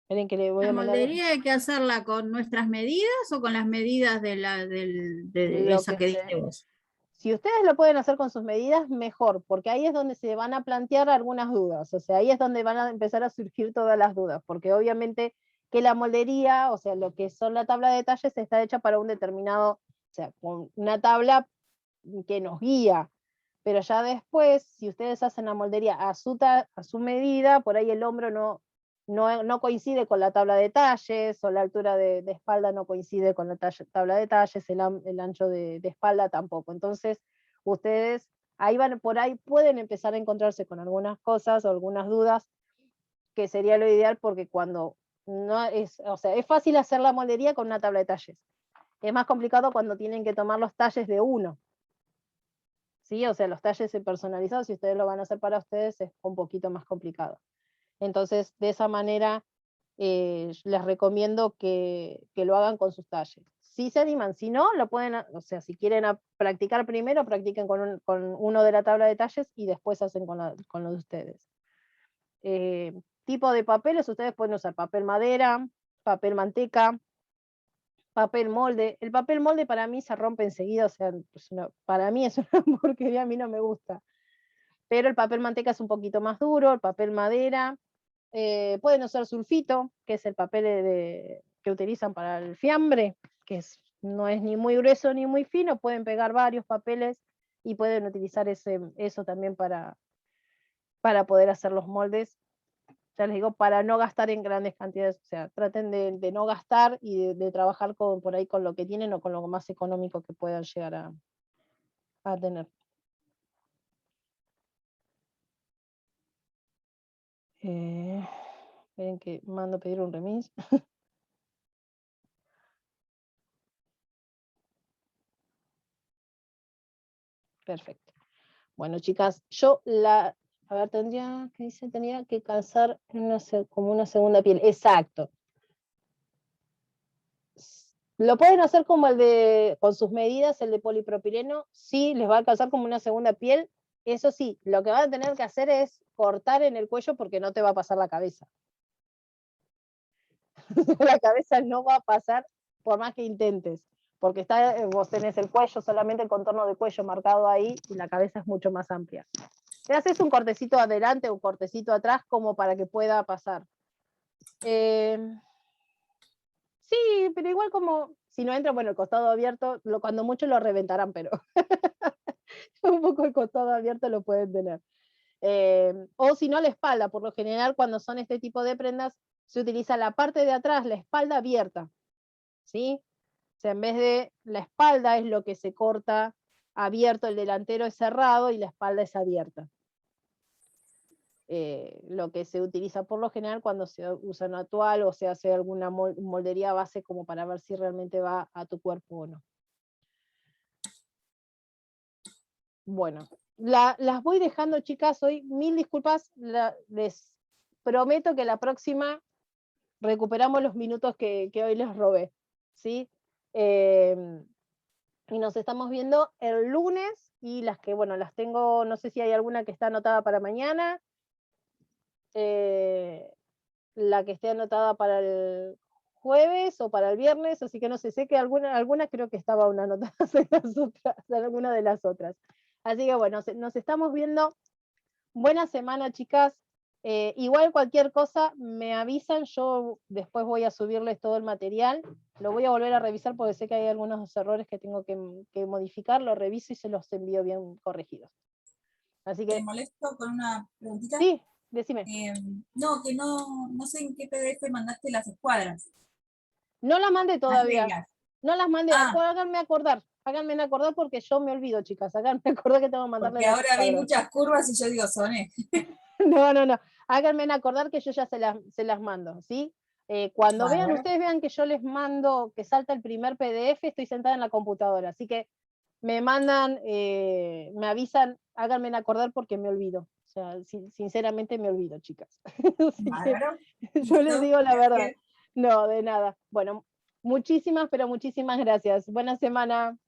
[SPEAKER 1] Esperen que le voy
[SPEAKER 7] ¿La
[SPEAKER 1] a mandar
[SPEAKER 7] moldería hay que hacerla con nuestras medidas o con las medidas de
[SPEAKER 1] lo
[SPEAKER 7] esa
[SPEAKER 1] que
[SPEAKER 7] que
[SPEAKER 1] se-
[SPEAKER 7] diste vos?
[SPEAKER 1] Si ustedes lo pueden hacer con sus medidas, mejor, porque ahí es donde se van a plantear algunas dudas, o sea, ahí es donde van a empezar a surgir todas las dudas, porque obviamente que la moldería, o sea, lo que son la tabla de talles está hecha para un determinado, o sea, con una tabla que nos guía, pero ya después, si ustedes hacen la moldería a su medida, por ahí el hombro no coincide con la tabla de talles, o la altura de espalda no coincide con la tabla de talles, el ancho de espalda tampoco. Entonces, ustedes por ahí pueden empezar a encontrarse con algunas cosas o algunas dudas, que sería lo ideal, porque cuando No es, o sea, es fácil hacer la moldería con una tabla de talles. Es más complicado cuando tienen que tomar los talles de uno. ¿Sí? O sea, los talles personalizados, si ustedes lo van a hacer para ustedes, es un poquito más complicado. Entonces, de esa manera, les recomiendo que lo hagan con sus talles. Si se animan, si no, lo pueden, o sea, si quieren practicar primero, practiquen con uno de la tabla de talles y después hacen con lo de ustedes. Tipo de papeles, ustedes pueden usar papel madera, papel manteca, papel molde. El papel molde para mí se rompe enseguida, o sea, para mí es una porquería, a mí no me gusta. Pero el papel manteca es un poquito más duro, el papel madera. Pueden usar sulfito, que es el papel que utilizan para el fiambre, que no es ni muy grueso ni muy fino, pueden pegar varios papeles y pueden utilizar eso también para poder hacer los moldes. Ya les digo, para no gastar en grandes cantidades, o sea, traten de no gastar y de trabajar por ahí con lo que tienen o con lo más económico que puedan llegar a tener. Esperen que mando a pedir un remis. Perfecto. Bueno, chicas, yo a ver, tendría que calzar como una segunda piel. Exacto. Lo pueden hacer como con sus medidas, el de polipropileno, sí, les va a alcanzar como una segunda piel. Eso sí, lo que van a tener que hacer es cortar en el cuello porque no te va a pasar la cabeza. La cabeza no va a pasar por más que intentes, porque vos tenés el cuello, solamente el contorno de cuello marcado ahí, y la cabeza es mucho más amplia. Le haces un cortecito adelante, un cortecito atrás, como para que pueda pasar. Sí, pero igual como, si no entra, bueno, el costado abierto, cuando mucho lo reventarán, pero un poco el costado abierto lo pueden tener. O si no, la espalda, por lo general, cuando son este tipo de prendas, se utiliza la parte de atrás, la espalda abierta, ¿sí? O sea, en vez de la espalda es lo que se corta abierto, el delantero es cerrado y la espalda es abierta. Lo que se utiliza por lo general cuando se usa una toalla o se hace alguna moldería base como para ver si realmente va a tu cuerpo o no. Bueno, las voy dejando, chicas, hoy. Mil disculpas, les prometo que la próxima recuperamos los minutos que hoy les robé, ¿sí? Y nos estamos viendo el lunes, y las que, bueno, las tengo, no sé si hay alguna que está anotada para mañana, la que esté anotada para el jueves o para el viernes, así que no sé que alguna creo que estaba una anotada en alguna de las otras. Así que bueno, nos estamos viendo. Buena semana, chicas. Igual cualquier cosa me avisan, yo después voy a subirles todo el material, lo voy a volver a revisar porque sé que hay algunos errores que tengo que modificar, lo reviso y se los envío bien corregidos. Así que...
[SPEAKER 3] ¿Te molesto con una preguntita?
[SPEAKER 1] Sí, decime.
[SPEAKER 3] No, que no sé en qué PDF mandaste las escuadras.
[SPEAKER 1] No las mandé todavía.
[SPEAKER 3] Las
[SPEAKER 1] No las mandé.
[SPEAKER 3] Ah.
[SPEAKER 1] Háganme acordar porque yo me olvido, chicas. Háganme acordar que tengo que mandarle.
[SPEAKER 3] Porque ahora vi muchas curvas y yo digo, soné.
[SPEAKER 1] No. Háganme acordar que yo ya se las mando, ¿sí? Cuando ustedes vean que yo les mando, que salta el primer PDF, estoy sentada en la computadora. Así que me mandan, me avisan, háganme acordar porque me olvido. O sea, sinceramente me olvido, chicas. Yo les digo la verdad. No, de nada. Bueno, muchísimas, pero muchísimas gracias. Buena semana.